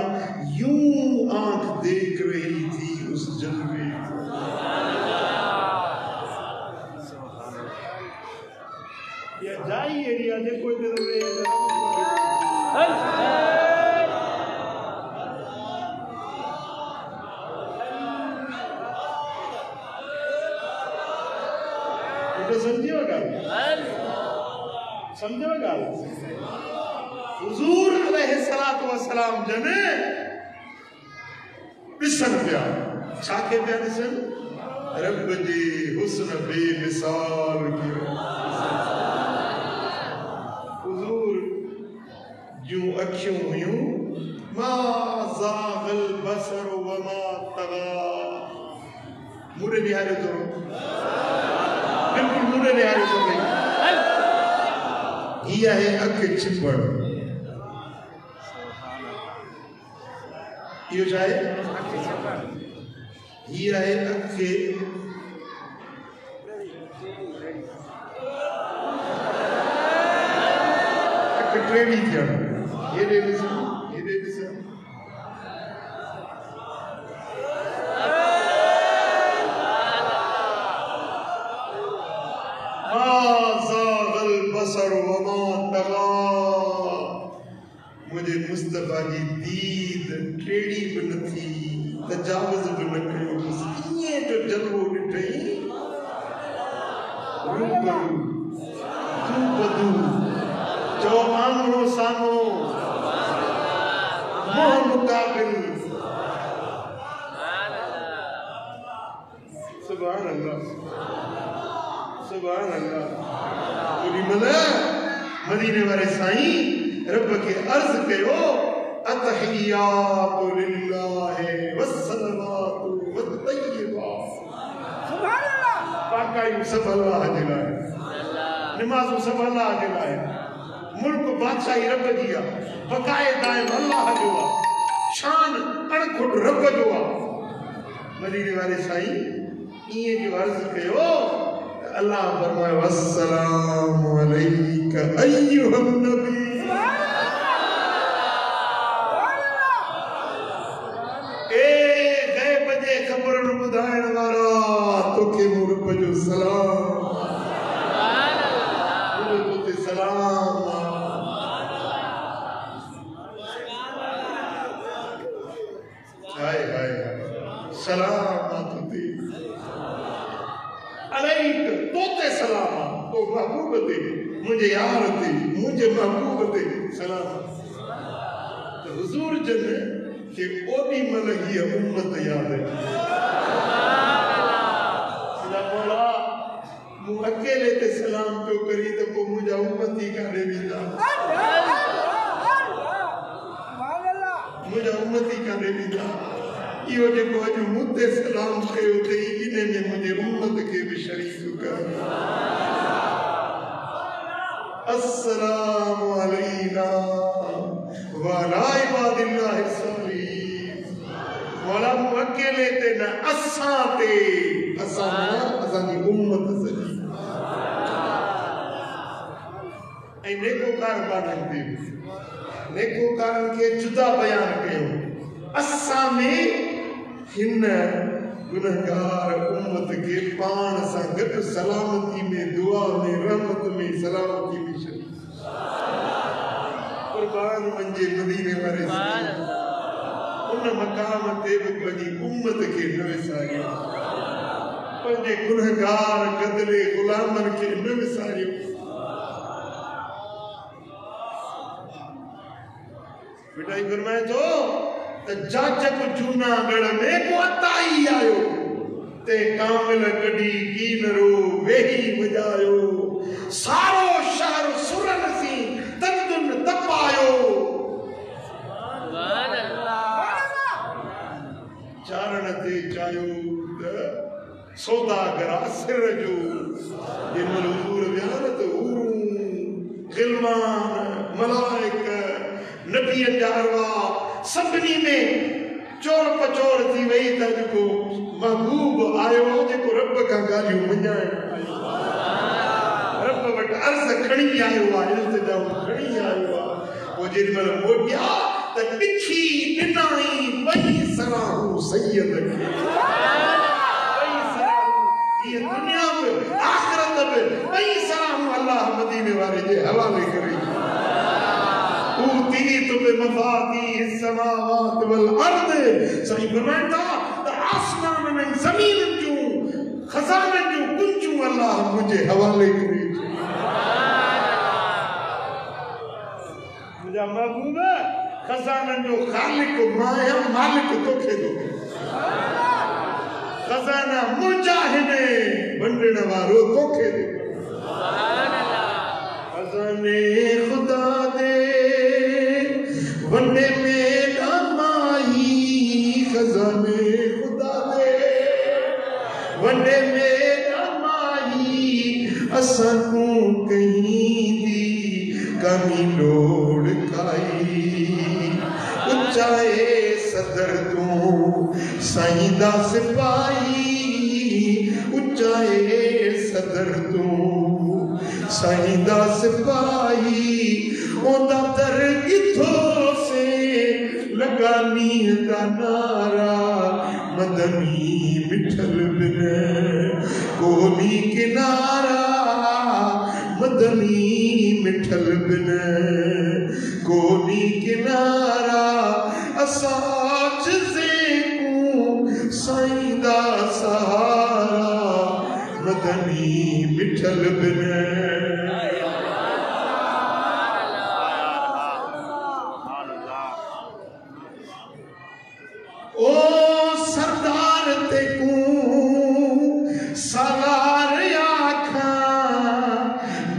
یوں آنکھ دیکھ رہی تھی اس جلوے کو. یہ جائی ایریا دے کوئی دے سمجھو گال. حضور علیہ السلام جنے بسن پیا چھاکے پیا بسن رب جی حسن بے مثال کی. حضور جو اکھیوں ہوئیوں ما زاغ البصر وما طغى، مورے نہارے تو بالکل مورے نہارے تو نہیں. یہ ہے اکھ چھپڑ، یہ جائے یہ ہے اکھ ٹریڈی تھیا. یہ دے بسن، یہ دے بسن. البصر وما طغى، مجھے مصطفیٰ کی دید ٹیڑی بن تھی، تجاوز بن کریو. یہ جو جلوہ ڈٹھئی روبرو تو بدو جو آمنو سامو مہ مقابل. سبحان اللہ سبحان اللہ. مدینے والے سائیں رب کے عرض کہو اتحیات للہ والصلوات والطیبات. سبحان اللہ. پاکائی سب اللہ جلائے، نمازوں سب اللہ جلائے، ملک بادشاہی رب دیا، بقائے دائم اللہ جوا، شان انکھٹ رب جوا. مدینے والے سائیں یہ جو عرض کہو اللہ فرمائے والسلام علیک ایھا النبی. اے غیب دے خبر ٻڌائڻ وارا توکے مور پجو سلام. مور تے سلام. ہائے ہائے سلام تے علیک توتے سلام. تو محبوب تے مجھے یار تے مجھے محبوب تے سلام. تو حضور جنے کہ او بھی ملگی امت یاد ہے. سلام مولا مو اکیلے تے سلام پہ کری تو کو مجھے امتی کھانے بھی دا، مجھے امتی کھانے بھی دا. یہ جو جو مدے سلام کے ہوتے ہی انہیں میں مجھے امت کے بھی شریک کر. السلام علینا وعلی عباد اللہ الصالحین. مولا مو اکیلے تے نہ اساں تے، اساں دی امت سجی اے نیکوکار بانن دے، نیکوکارن کے جدا بیان کیوں. اساں میں ہن گنہگار امت کے پان سا گٹ سلامتی میں، دعا میں، رحمت میں، سلامتی میں شریف. قربان منجے مدینے والے سلام ان مقام تے بگی امت کے نوے ساریوں، پنجے گنہگار گدلے غلامن کے نوے ساریوں. بیٹائی فرمائے تو جاچ کو چونا گڑ میں کو اتائی آئیو. تے کامل گڈی کینرو وہی بجایو سارو شہر سرن سی تندن تپایو چارن تے چایو سوداگر سر جو جن حضور بیانت غلمان ملائک نبی ارواح سبنی میں چور پچور تھی وہی تا جو محبوب آئے ہو جو رب کا گالیوں منجائے رب وٹ عرض کھڑی آئے ہوا التجاؤ کھڑی آئے ہوا وہ جن مل موٹیا تا ٹکھی ڈنائی بہی سراہوں سید یہ دنیا میں آخرت میں بہی سراہوں اللہ مدینے والے جے حوالے کریں اوتیت بمفاتیح السماوات والارض صحیح فرمائتا تا آسمان میں زمین جو خزانہ جو کنچوں اللہ مجھے حوالے کرے مجھے محبوب ہے خزانہ جو خالق مایا مالک تو کھے دو خزانہ مجاہنے بندن وارو تو کھے دو خزانے خدا دے ونڈے میں نامائی خزانے خدا دے ونڈے میں نامائی اسنوں کہیں دی کمی لوڑ کائی اچھائے صدر تو سائیدہ سپائی اچھائے صدر تو سائیدہ سپائی اوندہ در کتھوں سے لگانی دا نارا مدنی مٹھل بنے کونی کنارا مدنی مٹھل بنے کونی کنارا اساچ سے کو سائیدہ سہارا مدنی مٹھل بنے او سردار تے کو سالار آکھاں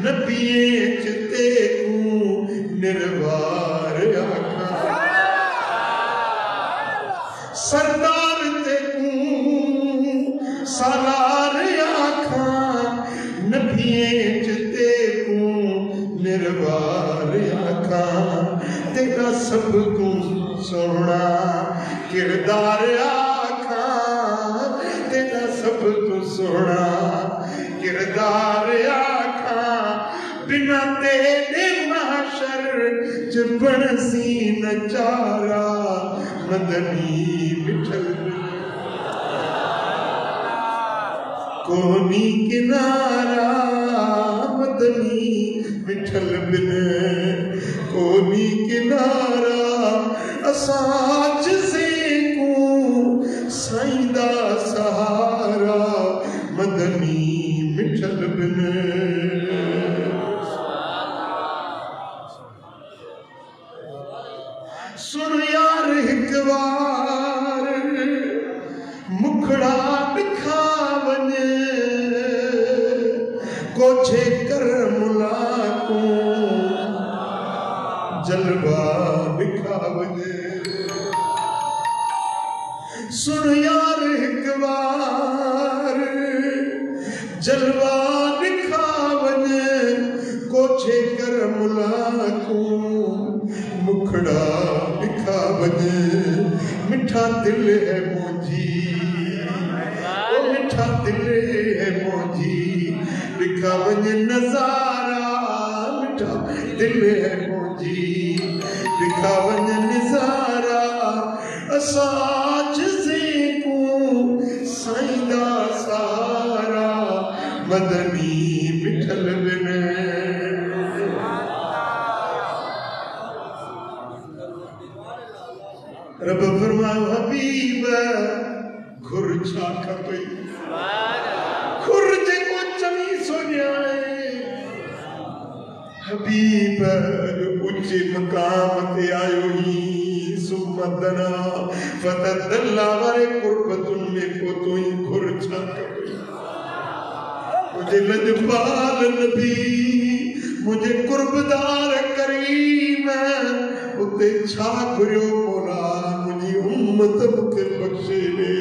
نبیے چتے کو نروار آکھاں سردار تے کو سالار آکھاں نبیے چتے کو نروار آکھاں تیرا سب کو سونا کردار آکھاں تیرا سب تو سونا کردار آکھاں بنا تیرے محشر چبن سی نچارا مدنی مٹھل کونی کنارا مدنی مٹھل بنے کونی کنارا اساج سے کو سائیدہ سہارا مدنی مٹھل بنے سن یار ہکوار مکھڑا بکھاون کوچھے کر ملاکوں جلوہ بکھاون سن یار ہکوار جلوہ بکھاون کوچھے کر ملاکوں مکھڑا بکھاون مٹھا دل ہے موجی او مٹھا دل ہے موجی بکھاون نظارہ مٹھا دل ہے موجی بکھاون نظارہ اساج سے کو سائیدہ سارا مدنی مٹھل بنے رب فرماؤ حبیب گھر چھاکا پئی گھر جے کو چمی سو جائے حبیب اچھے مقام تے آئیو ہی سب دنا فتدلّا ورے قربتن میں پوتوئی گھرچا کبھی مجھے لجپال نبی مجھے قربدار کریم اتے چھا گریو مولا مجھے امت مکر بخشے لے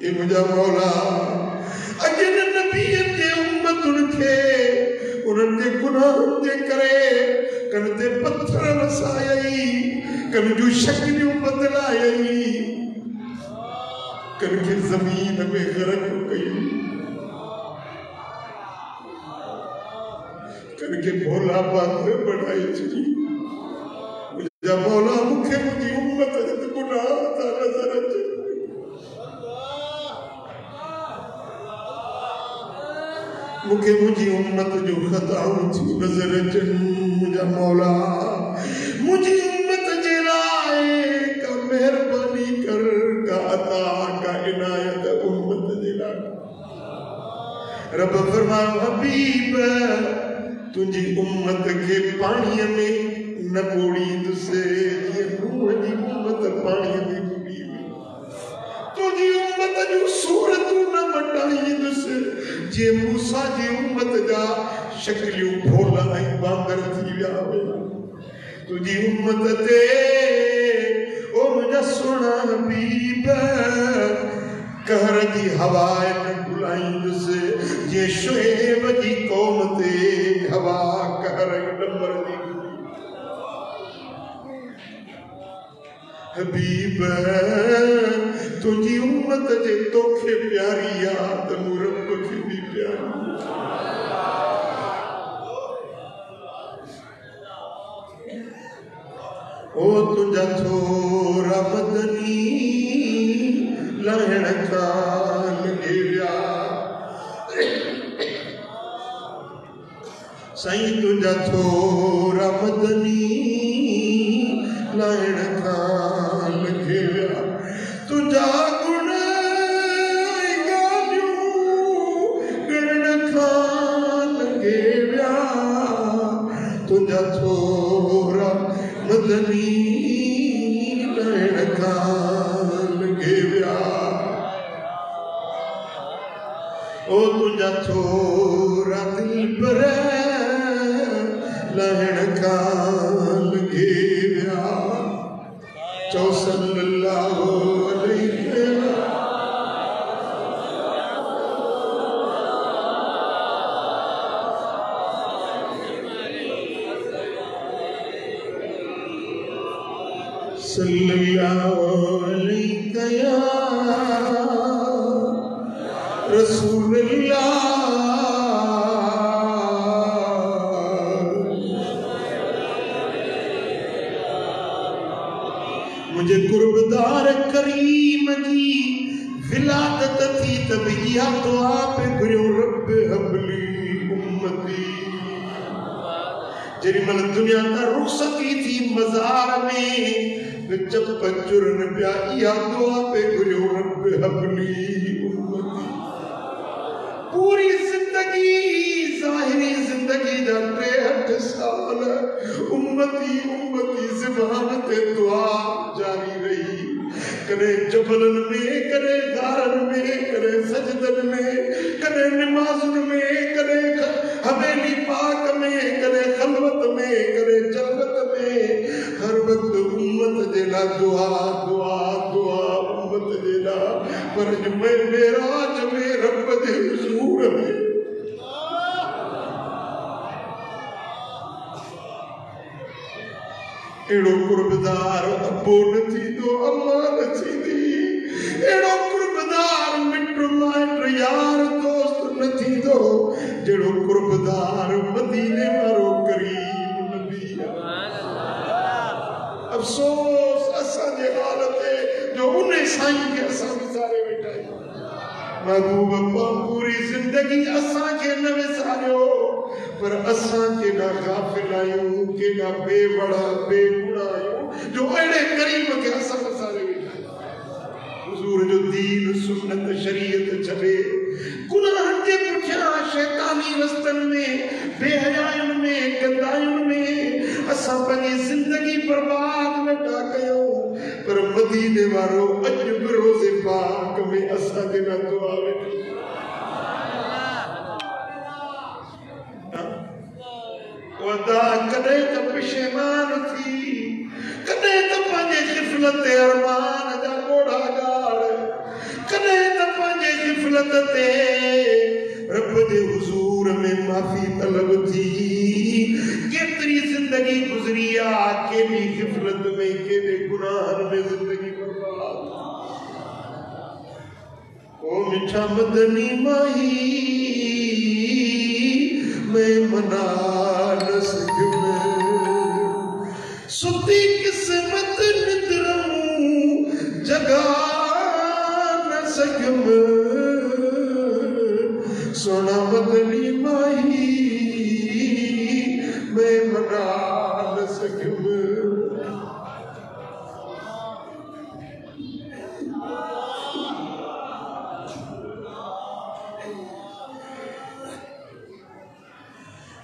یہ مجھا مولا اجن نبی کے امت ان کے گناہ دے کرے کرتے پتھر وسائی کن جو شکلیوں بدلائی کن کے زمین میں غرق ہو گئی کن کے بھولا بات بڑھائی چلی جب مولا مکھے مجھے امت جب گناہ تا نظر چلی مکھے مجھے امت جو خطاؤں تھی نظر چلی مجھا مولا مجھے امت جلائے کا مہربانی کر کا عطا کا عنایت امت جلائے رب فرمائے حبیب تجھے امت کے پانی میں نہ بوڑی دسے یہ روح جی امت پانی میں بوڑی تجھے امت جو صورت نہ بٹائی دسے جے موسیٰ جے امت جا شکلیوں بھولا نہیں باندر تھی آوے تجھے امت تے او مجھا سنا حبیب کہر جی ہوائے نہ بلائیں جسے یہ شعیب جی قوم تے ہوا کہر نمبر دی حبیب تجھے امت جے توکھے پیاری یاد مرب کی بھی پیاری او تجھا تھورا مدنی لہن کان گریا سائیں تجھا تھورا مدنی لہن کان گریا تجھا گناہ گالیوں گرن کان گریا تجھا تھورا مدنی لہن کان گریا او تجھا تھورا دل پر لہن کان گریا چو صلی اللہ علیہ صلی اللہ علیہ یا رسول اللہ مجھے قربدار کریم جی ولادت تھی تبہیہ تو آپ گریوں رب حبلی امتی جری مل دنیا کا رخصتی تھی مزار میں جب پچرن پیا یا دعا پہ گریوں رب حبلی امتی پوری زندگی ظاہری زندگی جاتے 8 سال امتی زبانت دعا جاری رہی کرے جبلن میں کرے دارن میں کرے سجدن میں کرے نمازن میں کرے حویلی پاک میں کرے خلوت میں کرے جلوت میں ہر وقت امت دینا دعا امت دینا پر جو میں میراج میں رب دے حضور میں ایڑو قربدار ابو نتھی دو اللہ نتھی دی ایڑو قربدار مٹر مائر یار دوست نتھی دو جڑو قربدار مدینے مارو کریم نبی افسوس اسا جے حالت ہے جو انہیں سائیں کے اسا بسارے بیٹھائے محبوب اپا پوری زندگی اسا کے نوے سارے ہو پر اساں کے نہ غافل آئیوں کے نہ بے بڑا بے گناہ آئیوں جو اڑے کریم کے اساں مسالے بیٹھائے حضور جو دین سنت شریعت چھلے گناہ کے پٹھیا شیطانی رستن میں بے حیائن اسا پنی زندگی برباد میں ڈاکیوں پر مدینے وارو اج بروز پاک میں اسا دینا دعا ویٹھو ودا کدے تو پشیمان تھی کدے تو پانجے غفلت ارمان دا موڑا گاڑ کدے تو پانجے غفلت تے رب دے حضور میں معافی طلب تھی کتری زندگی گزری کے بھی غفلت میں کے بھی گناہ میں زندگی برباد او میٹھا مدنی ماہی میں منا نہ سکوں ستی قسمت ندرم جگا نہ سکوں سونا مدنی ماہی میں منا نہ سکوں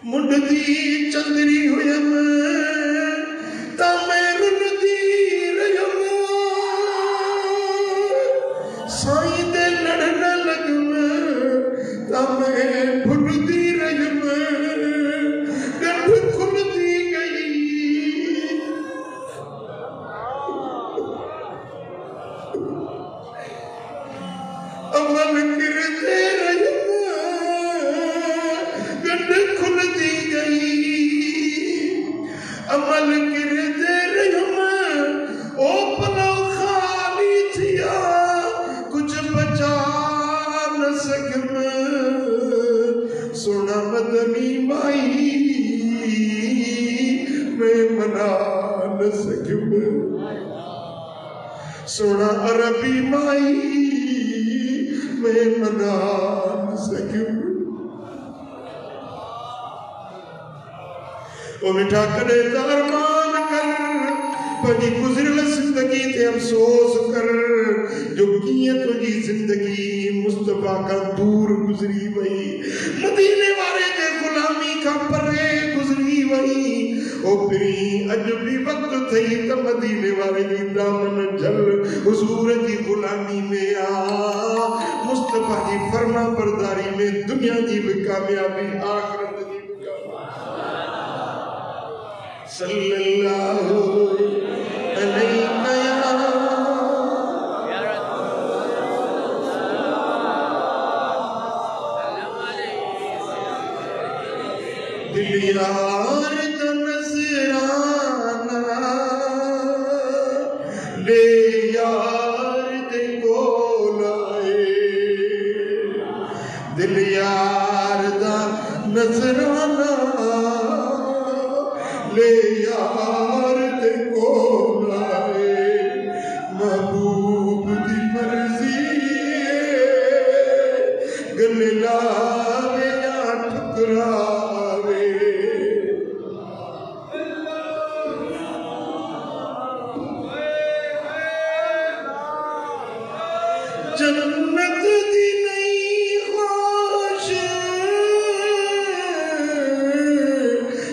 مڈدی چندری ہویم تا میں رندی رہیم سائیں دے لڑنا لگم تا میں بھڑدی رہیم گنڈ کھلدی گئی عمل کرتے رہیم عمل کرتے رہم او پلو خالی تھیا کچھ بچا نہ سکم سونا مدنی مائی میں منا نہ سکم سونا عربی مائی میں منا نہ سکم وہ مٹھا کرے ارمان کر پنی گزرل زندگی تے افسوس کر جو کیے تجھی زندگی مصطفیٰ کا دور گزری وئی مدینے والے دے غلامی کا پرے گزری وئی او پھری اج بھی وقت تھی تا مدینے والے دی دامن جل حضور کی غلامی میں آ مصطفیٰ کی فرما برداری میں دنیا کی بھی کامیابی آخرت کی صلی اللہ علیہ دل یار دا نظرانہ لے یار دے کول آئے دل یار دا نظرانہ لے یار دے کول آئے محبوب دی مرضی گلے لاوے یا ٹھکراوے جنت دی نئی خواہش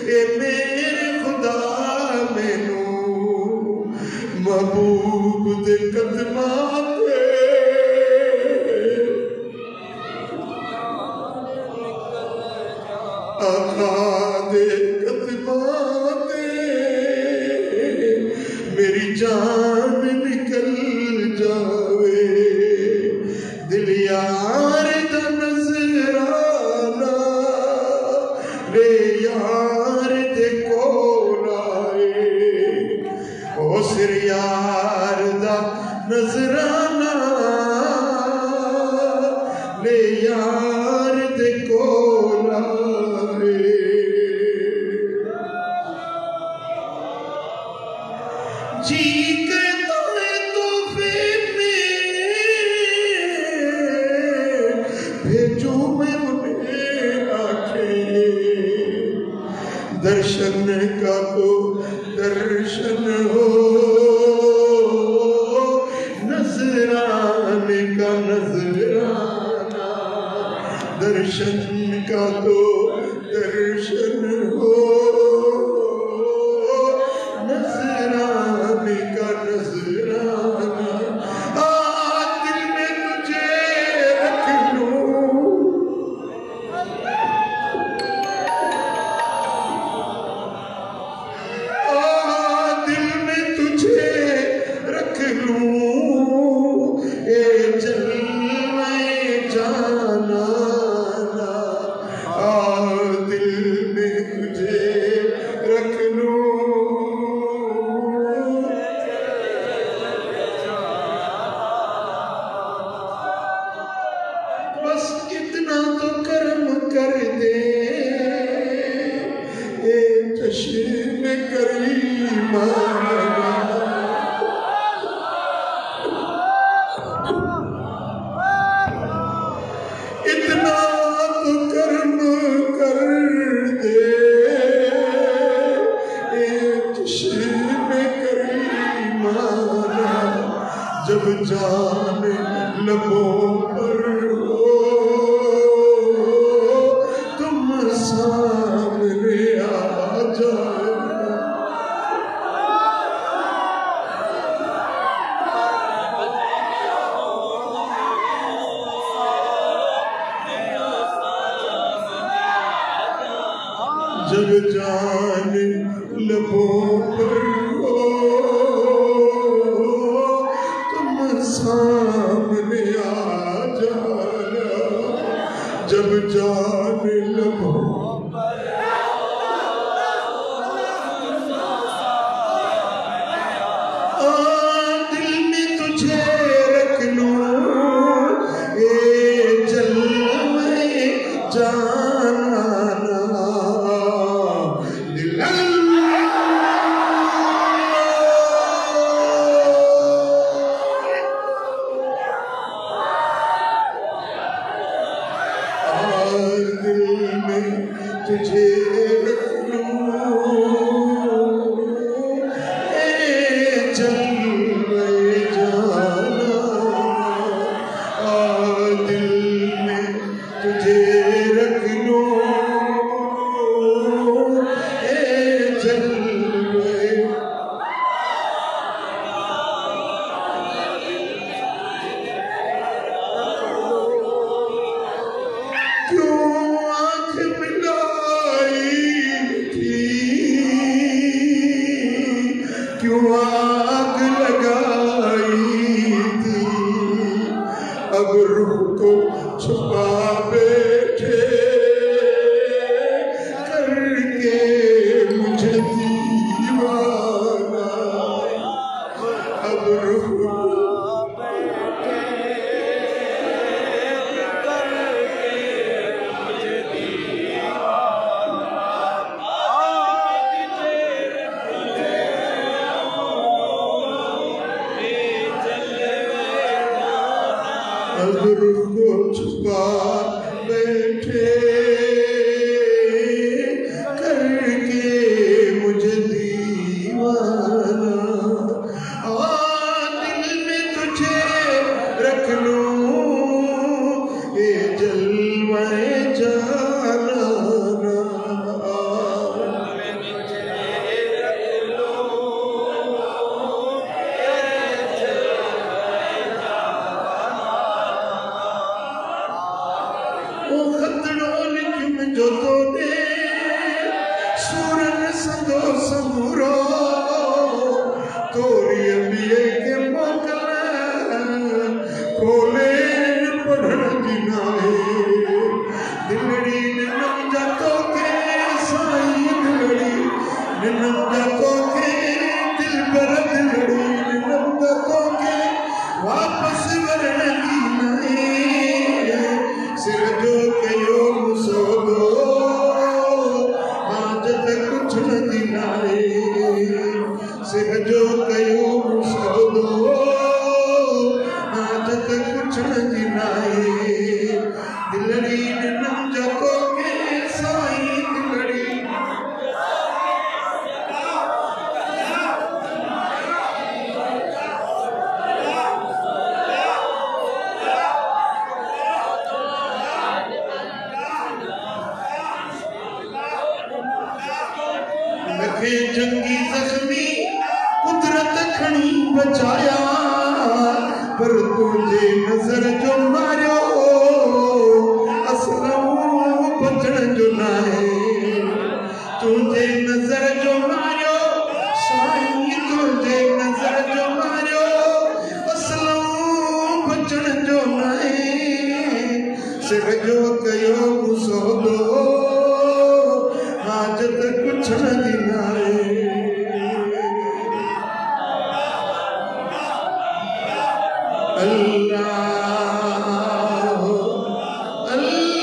اے میرے خدا مینوں محبوب دے قدماں تے آقا دے قدماں تے میری جان نکل جاوے دل یار دا نظرانہ لے یار دے کول آئے او سر یار دا نظرانہ لے یار دے کول آئے جی کہتا ہے تحفے میں بھیجو میں انہیں آنکھیں درشن کا تو درشن ہو نظرانے کا نظرانہ درشن کا تو درشن ہو چشم کریمانہ اتنا تو کرم کر دے چشم کریمانہ جب جان لبوں پر ہو تم سامنے آ جانا جب جان لبوں پر ہو تم سامنے آ جانا جب جان لبوں دل میں تجھے رکھ لوں اے جلوے جانا تجھے رکھ لوں اے جلوے جانا دل میں تجھے رکھ لوں اے جلوے کیوں آنکھ کیوں آگ لگائی تھی اب روح کو چھپا بیٹھے کر کے مجھے دیوانہ اب روح کو روح کو چھپا بیٹھے کر کے مجھے دیوانہ دل میں تجھے رکھ لوں اے جلوے جانا جو تو دے سورن سندو سمورو توری انبیاء کے موکل کھولے پڑھن دنائے دلڑی ننم جاتو کے سائی دلڑی ننم جاتو کے دل پر دلڑی ننم جاتو کے واپس ورن دنائے سر جو کہو مسودو کچھ نہ دلائے سر جو کہو مسودو حاجت کچھ نہ دلائے دلڑی ننم جاتو کے سائی دلڑی لکھے جنگی زخمی قدرت کھڑی بچایا پر تجھے نظر جو مارو اسلام بچن جو نائے تجھے نظر جو مارو سائی تجھے نظر جو مارو اسلام بچن جو نائے سر جو کہو مسودو حاجت کچھ نہ دلائے اللہ اللہ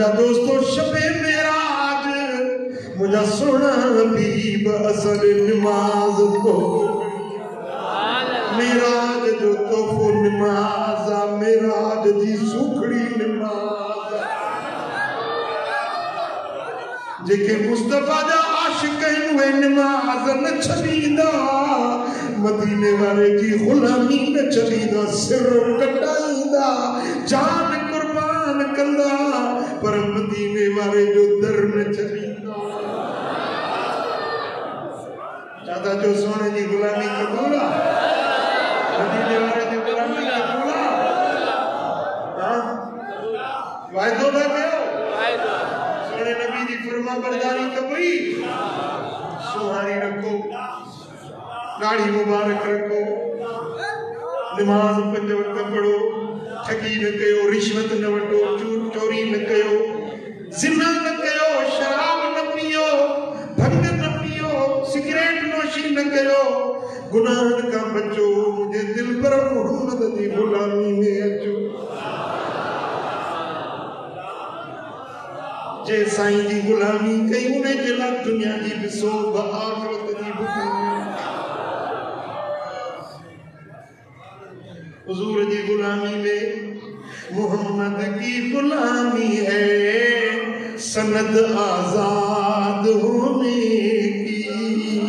مجھا دوستو شب معراج مجھا سونا حبیب اثر نماز کو معراج جو توفو نماز معراج دی سکھڑی نماز جیکے مصطفیٰ جا عاشقین ہوئے نماز نہ چھڑیدہ مدینے والے کی غلامی نہ چھڑیدہ سر کٹائیدہ جان قربان کلا پر مدینے والے جو در نہ چھڑیدہ چاہتا جو سونے جی غلامی قبولا مدینے والے جی غلامی قبولا وائدو نہ کہو سونے نبی جی فرما برداری کبھی سوہاری رکھو داڑھی مبارک رکھو نماز 5 وقت پڑھو ٹھگی نہ کہو رشوت نہ وٹو چوری نہ کہو زنا نہ کہو شراب نہ پیو بھنگ نہ پیو سگریٹ نوشی نہ کرو گناہ کا بچو مجھے دل پر محمد دی غلامی میں اچو جے سائیں دی غلامی کئی انہیں جلا دنیا دی بسو با آخرت دی بکانی حضور دی غلامی میں محمد کی غلامی ہے سند آزاد ہونے کی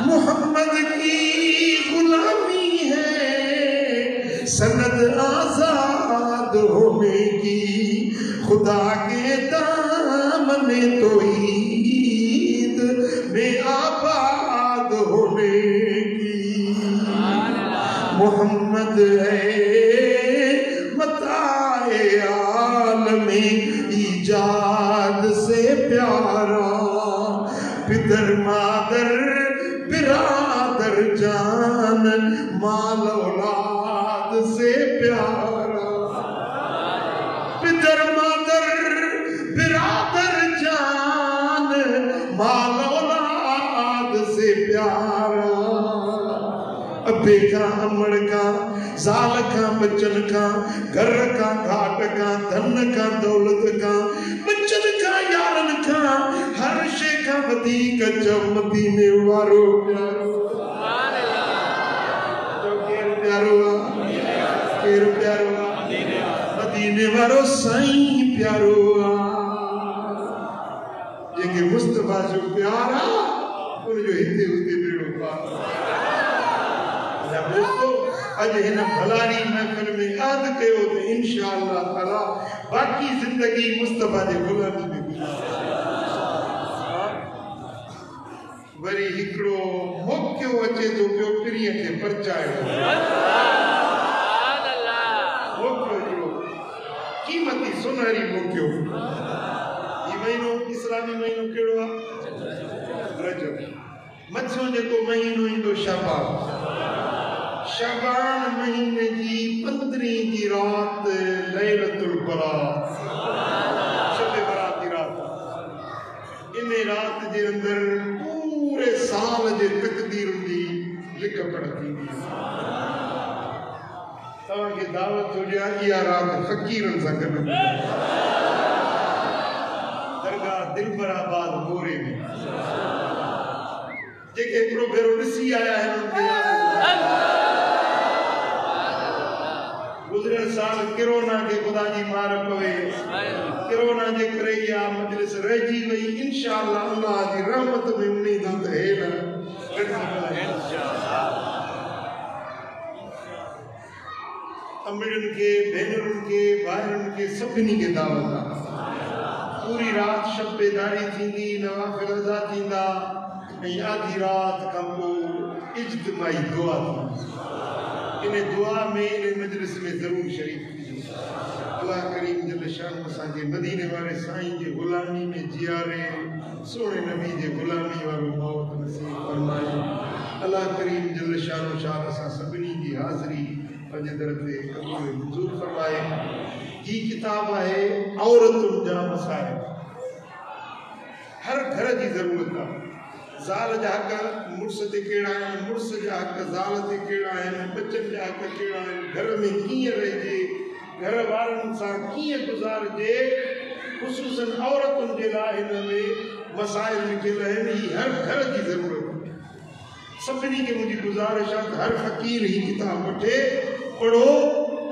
محمد کی غلامی ہے سند آزاد ہونے کی خدا کے دامن توحید میں آباد ہونے کی محمد ہے متاع عالم ایجاد سے پیارا پدر مادر برادر جان مال اولاد سے پیارا پدر مادر برادر جان مال اولاد سے پیارا ابے کا امڑ کا زال کا بچن کا گھر کا گھاٹ کا دھن کا دولت کا بچن کا یارن کا ہر شے کا بدی کا جب مدینے وارو پیارو جو کیر پیارو مدینے وارو سائیں پیارو یہ کہ مصطفیٰ جو پیارا ان جو ہندے اس کے بیڑوں پارا دوستو اج ہن بھلاری محفل میں یاد کیو تو انشاءاللہ تعالی باقی زندگی مصطفیٰ دے غلامی میں وری ہکڑو موقعو اچے تو پیو پریہ کے پرچائے موقعو ہکڑو قیمتی سنہری موقعو یہ مہینو اسلامی مہینو کیڑو رجب مچھوں جے کو مہینو ہندو شعبان شعبان مہینے کی 15 کی رات لیلۃ البرات شب برات کی رات انہیں رات جے اندر پورے سال جے تقدیر دی لکھ پڑھتی تاں کہ دعوت ہو جائے یہ رات فقیرن سا کرنا درگاہ دلبر آباد بورے میں جے کہ پرو بھیرو نسی آیا ہے ان کے گزرے سال کرونا کے خدا جی مارک ہوئے کرونا جے کریا مجلس رہجی وئی انشاءاللہ اللہ جی رحمت میں امید ہوتا ہے نا امرن کے بینرن کے باہرن کے سبنی کے دعوت پوری رات شب بیداری تھیندی نوافل ادا تھیندا آدھی رات کمو اجتماعی دعا تھی انہیں دعا میں انہیں مجلس میں ضرور شریف کیجئے اللہ کریم جل شان مساجے مدینے والے سائیں کے غلامی میں جیارے سونے نبی جے غلامی والو موت نصیب فرمائے اللہ کریم جل شان و شان اسا سبنی کی حاضری پنج درتے قبول منظور فرمائے یہ کتاب ہے عورتن جا مسائل ہر گھر جی ضرورت ہے زال جا حق مرس تے کیڑا ہے مرس جا حق زال تے کیڑا ہے بچن جا حق کیڑا ہے گھر میں کیئے رہے جے گھر والن سان کیئں گزارجے خصوصاً عورتن کے لاءِ ہن میں مسائل لکھل آہن ہی ہر گھر کی ضرورت ہے سبنی کے مجھے گزارش ہے ہر فقیر ہی کتاب وٹھے پڑھو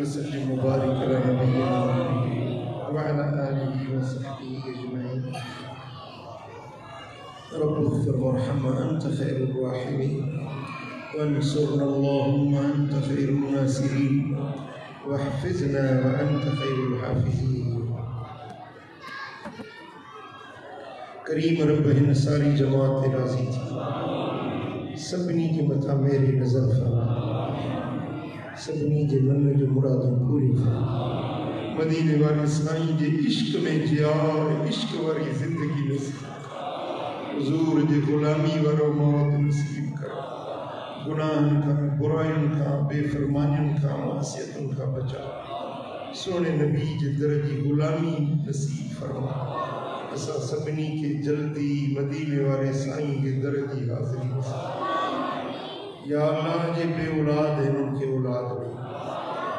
وسلم وبارك على نبينا محمد وعلى آله وصحبه أجمعين رب اغفر وارحم وأنت خير الراحمين وانصرنا اللهم أنت خير الناصرين واحفظنا وأنت خير الحافظين کریم رب ہن ساری جماعت راضی تھی سبنی کے متا میری نظر فرما سبنی کے من جو مرادوں پوری فرما مدینے والے سائیں جے عشق میں جیار عشق والی زندگی نصیب حضور جے غلامی ورو موت نصیب کر گناہن کا برائن کا بے فرمانین کا معصیتن کا بچا سونے نبی جے درجی غلامی نصیب فرما اسا سبنی کے جلدی مدینے والے سائیں کے درجی حاضری یا اللہ جے بے اولاد ہیں ان کے اولاد میں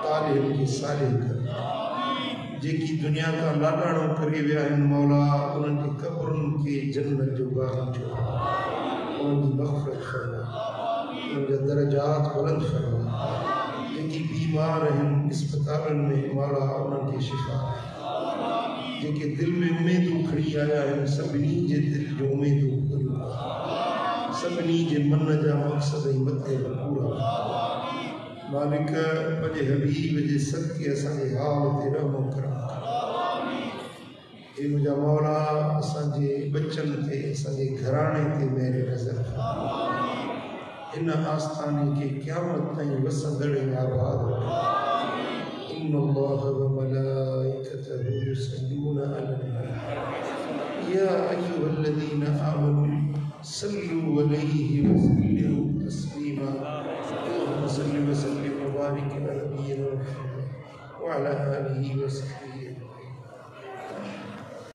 طالب کے صالح کر جے کی دنیا کا لاڈاڑوں کرے ویا ہیں مولا انہوں کے قبرن کے جنت جو باغ جو انہوں کی مغفرت فرما انہوں کے درجات بلند فرما جے کی بیمار ہیں اسپتالن میں مولا انہوں کے شفا جے کے دل میں امیدوں کھڑی آیا ہے سبنی جے دل جو امیدوں کھڑی سبنی جے من جا مقصد متے پورا مالک پنجے حبیب جے صدقے اساں جے حال تے رحم کرم اے مجھا مولا اساں جے بچن تے اساں جے گھرانے تے میرے نظر ان آستانے کے قیامت تائیں وسندڑ آباد ان اللہ وملائکتہ یصلون علی النبی یا ایھا الذین آمنوا صلوا علیہ وسلموا تسلیما اللهم صل وسلم وبارك على نبينا محمد وعلى آله وصحبه